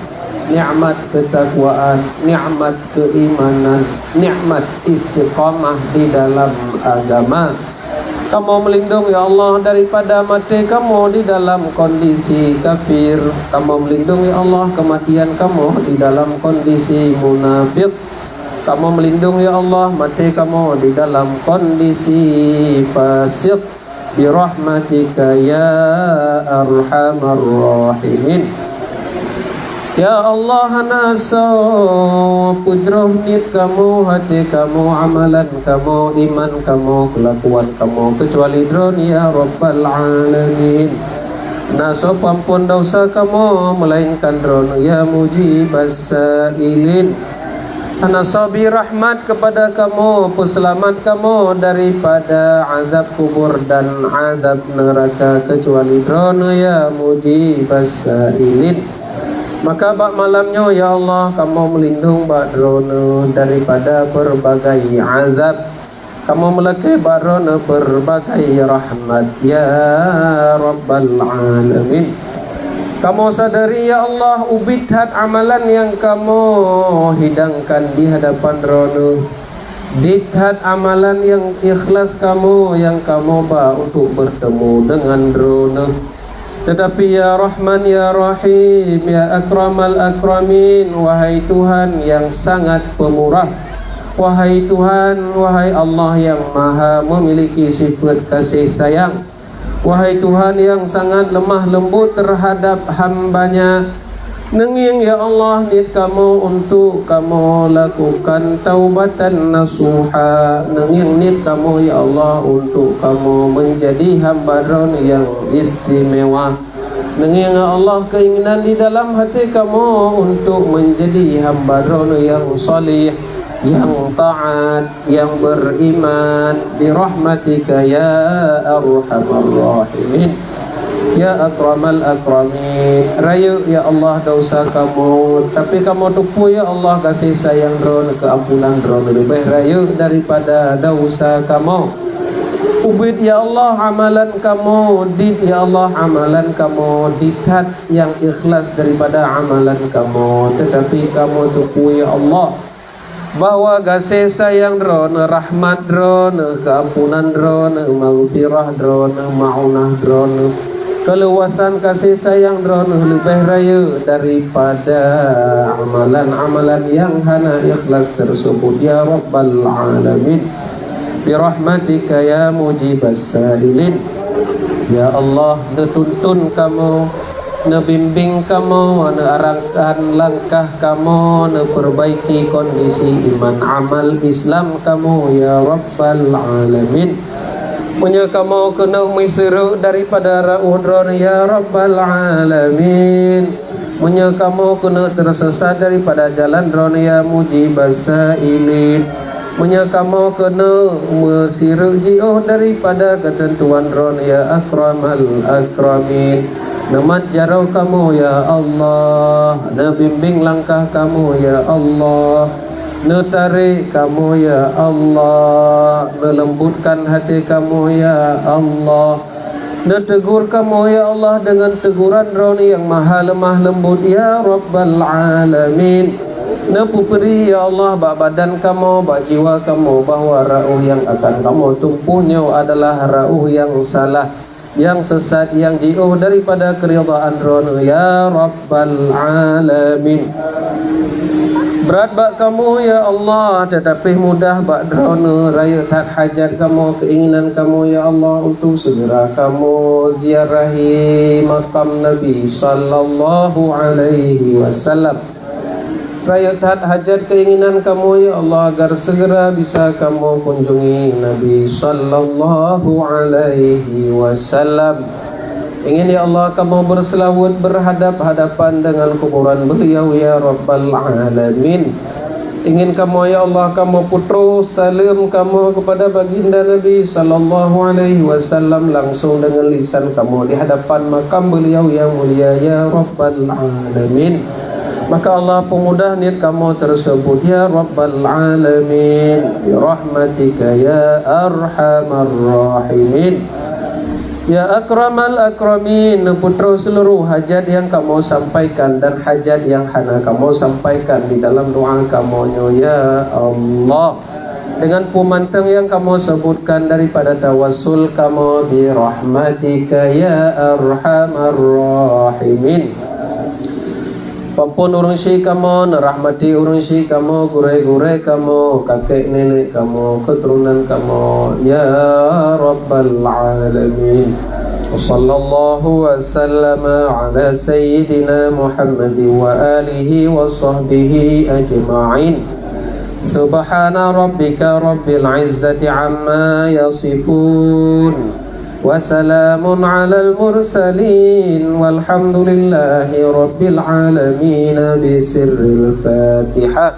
nikmat ketakwaan, nikmat keimanan, nikmat istiqamah di dalam agama. Kamu melindungi ya Allah daripada mati kamu di dalam kondisi kafir. Kamu melindungi ya Allah kematian kamu di dalam kondisi munafik. Kamu melindungi ya Allah mati kamu di dalam kondisi fasik. Birahmatika ya arhamar rahimin. Ya Allah nasa pujruh nit kamu, hati kamu, amalan kamu, iman kamu, kelakuan kamu, kecuali dron ya Rabbal Alamin. Nasa pampun dosa kamu, melainkan dron ya Mujibas Sailin. Nasa birahmat kepada kamu, peselamat kamu daripada azab kubur dan azab neraka, kecuali dron ya Mujibas Sailin. Maka bak malamnya ya Allah kamu melindung bak drone daripada berbagai azab. Kamu melekai bak drone berbagai rahmat ya Rabbal Alamin. Kamu sadari ya Allah ubidhat amalan yang kamu hidangkan di hadapan drone. Dithat amalan yang ikhlas kamu yang kamu bak untuk bertemu dengan drone. Tetapi ya Rahman ya Rahim ya Akramal Akramin, wahai Tuhan yang sangat pemurah, wahai Tuhan, wahai Allah yang maha memiliki sifat kasih sayang, wahai Tuhan yang sangat lemah lembut terhadap hambanya. Nenging ya Allah niat kamu untuk kamu lakukan taubatan nasuha. Nenging niat kamu ya Allah untuk kamu menjadi hamba dron yang istimewa. Nenging ya Allah keinginan di dalam hati kamu untuk menjadi hamba dron yang salih, yang taat, yang beriman. Birahmatika ya arhamar rahimin ya akramal akramin. Raya ya Allah dosa kamu, tapi kamu tupu ya Allah kasih sayang dron, keampunan dron lebih raya daripada dosa kamu. Ubid ya Allah amalan kamu, dit ya Allah amalan kamu, dithat yang ikhlas daripada amalan kamu. Tetapi kamu tupu ya Allah bahwa kasih sayang dron, rahmat dron, keampunan dron, maghfirah dron, maunah dron, keluasan kasih sayang dron lebih raya daripada amalan-amalan yang hana ikhlas tersebut ya Rabbal Alamin. Birahmatika ya Mujibas Sailin. Ya Allah, netuntun kamu, nebimbing kamu, nearahkan langkah kamu, neperbaiki kondisi iman amal Islam kamu ya Rabbal Alamin. Punya kamu kena miseru daripada rauh dron ya Rabbal Alamin. Punya kamu kena tersesat daripada jalan dron ya Mujibas Sailin. Punya kamu kena mesiru ji'uh daripada ketentuan dron ya Akramal Akramin. Namat jarau kamu ya Allah, nabimbing langkah kamu ya Allah, netarik kamu ya Allah, melembutkan hati kamu ya Allah, netegur kamu ya Allah dengan teguran roni yang maha lemah lembut ya Rabbal Alamin. Nepuperi ya Allah bak badan kamu, bak jiwa kamu, bahwa rauh yang akan kamu tumpuhnya adalah rauh yang salah, yang sesat, yang ji'uh daripada keridhaan rono ya Rabbal Alamin. Berat bak kamu ya Allah, tetapi mudah bak rono raya tak hajat kamu, keinginan kamu ya Allah untuk segera kamu ziarahi makam Nabi sallallahu alaihi wasallam. Raya tak hajat keinginan kamu ya Allah agar segera bisa kamu kunjungi Nabi sallallahu alaihi wasallam. Ingin ya Allah kamu berselawat berhadap-hadapan dengan kuburan beliau ya Rabbal Alamin. Ingin kamu ya Allah kamu putru salam kamu kepada baginda Nabi sallallahu alaihi wasallam langsung dengan lisan kamu di hadapan makam beliau yang mulia ya Rabbal Alamin. Maka Allah pemudah niat kamu tersebut ya Rabbal Alamin. Bi rahmatika ya arhamar rahimin. Ya Akramal Akramin, putra seluruh hajat yang kamu sampaikan dan hajat yang hana kamu sampaikan di dalam doa kamu ya Allah. dengan pumantang yang kamu sebutkan daripada tawassul kamu bi rahmatika ya arhamar rahimin. Pampun urung si kamu, nerahmati urung si kamu, gurai-gurai kamu, kakek nenek kamu, keturunan kamu, ya rabbal alamin. Sallallahu wa sallama ala sayyidina Muhammad wa alihi wa sahbihi ajma'in. Subhana rabbika rabbil izzati amma yasifun wa salamun alal mursalin walhamdulillahi rabbil alamin. Bisirril Fatihah.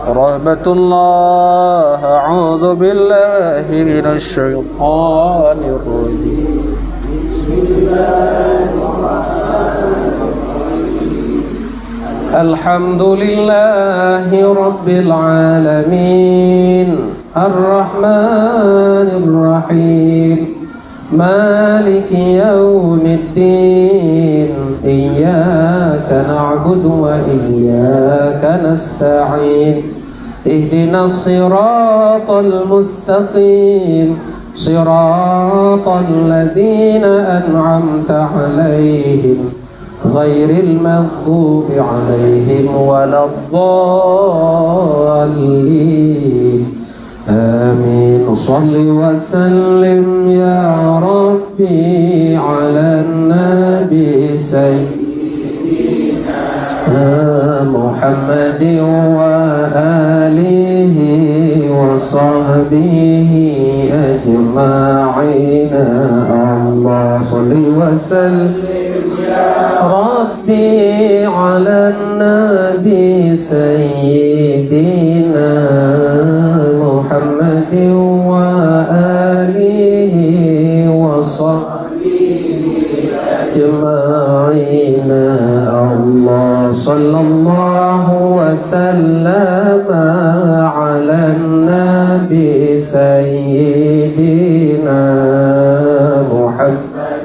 Rahmatullah, a'udzu billahi minasy syaithanir rajim. Alhamdulillahi rabbil alamin, arrahmanir rahim, maliki yaumiddin, iyyaka na'budu wa iyyaka nasta'in, ihdinas siratal mustaqim, siratal ladzina an'amta 'alaihim ghairil maghdubi 'alaihim waladdallin. Amin. Shalli wa sallim ya Rabbi 'alan nabi sayyidina Muhammadin wa alihi wa sahbihi ajma'in. Allah shalli wa sallim Rabbi 'alan nabi sayyidina Muhammadin wa alihi wa sahbihi ajma'in. Allah sallallahu wa sallama 'alan nabi sayyidina Muhammad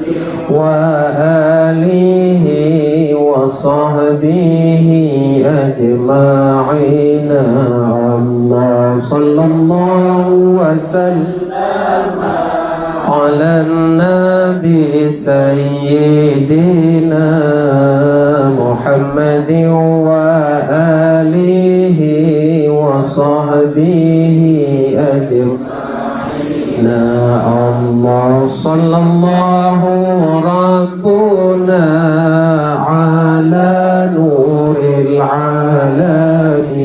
wa alihi wa sahbihi ajma'in. Allah sallallahu wa sallama 'alan nabi sayyidina Muhammadin wa alihi wa sahbihi ajma'in. Allah sallallahu rabbuna ala nuril alamin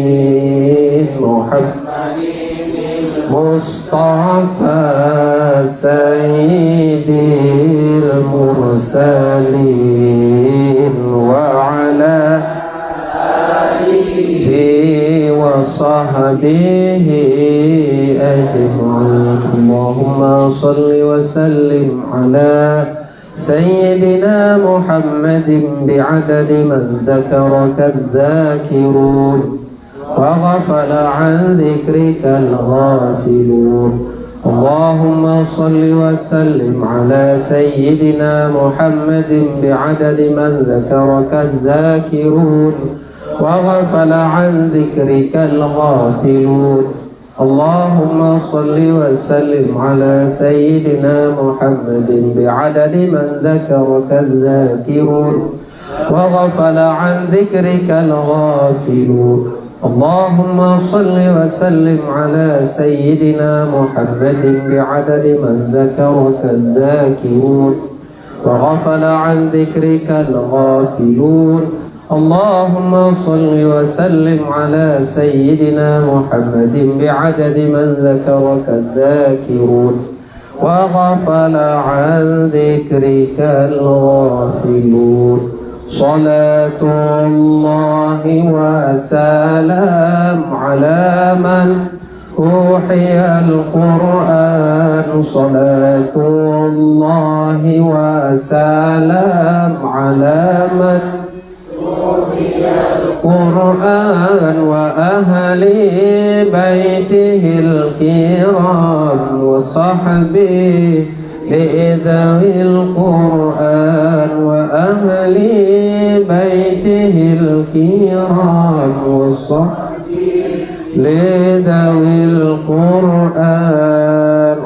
Muhammad Mustafa sayyidil mursalin wa ala alihi wa sahbihi ajma'in. Allahumma salli wa sallim ala sayyidina Muhammadin bi'adadi man dhakaraka adh-dhakirun wa ghafala an dhikrika al-ghafilun. Allahumma salli wa sallim ala sayyidina Muhammadin bi'adadi man dhakaraka adh-dhakirun wa ghafala an dhikrika al-ghafilun. Allahumma salli wa sallim ala sayyidina Muhammadin bi'adadi man dhakaraka adh-dhakirun wa ghafala an dhikrika al-ghafilun. Allahumma salli wa sallim ala sayyidina Muhammadin bi'adadi man dhakaraka adh-dhakirun wa ghafala an dhikrika al-ghafilun. Allahumma salli wa sallim ala sayyidina Muhammadin bi'adadi man dhakaraka adh-dhakirun wa ghafala an dhikrika al-ghafilun. Salatullahi wa salam ala man uhiya al-Qur'an. Salatullahi wa salam ala man Qur'an wa ahli baitihil kiram wa sahbihi li'idhawil Qur'an wa ahli baitihil kiram wa sahbihi لذوي القرآن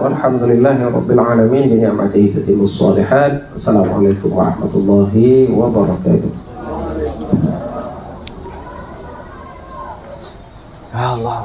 والحمد لله رب العالمين بنعمته تتم الصالحات. السلام عليكم ورحمة الله وبركاته. Allah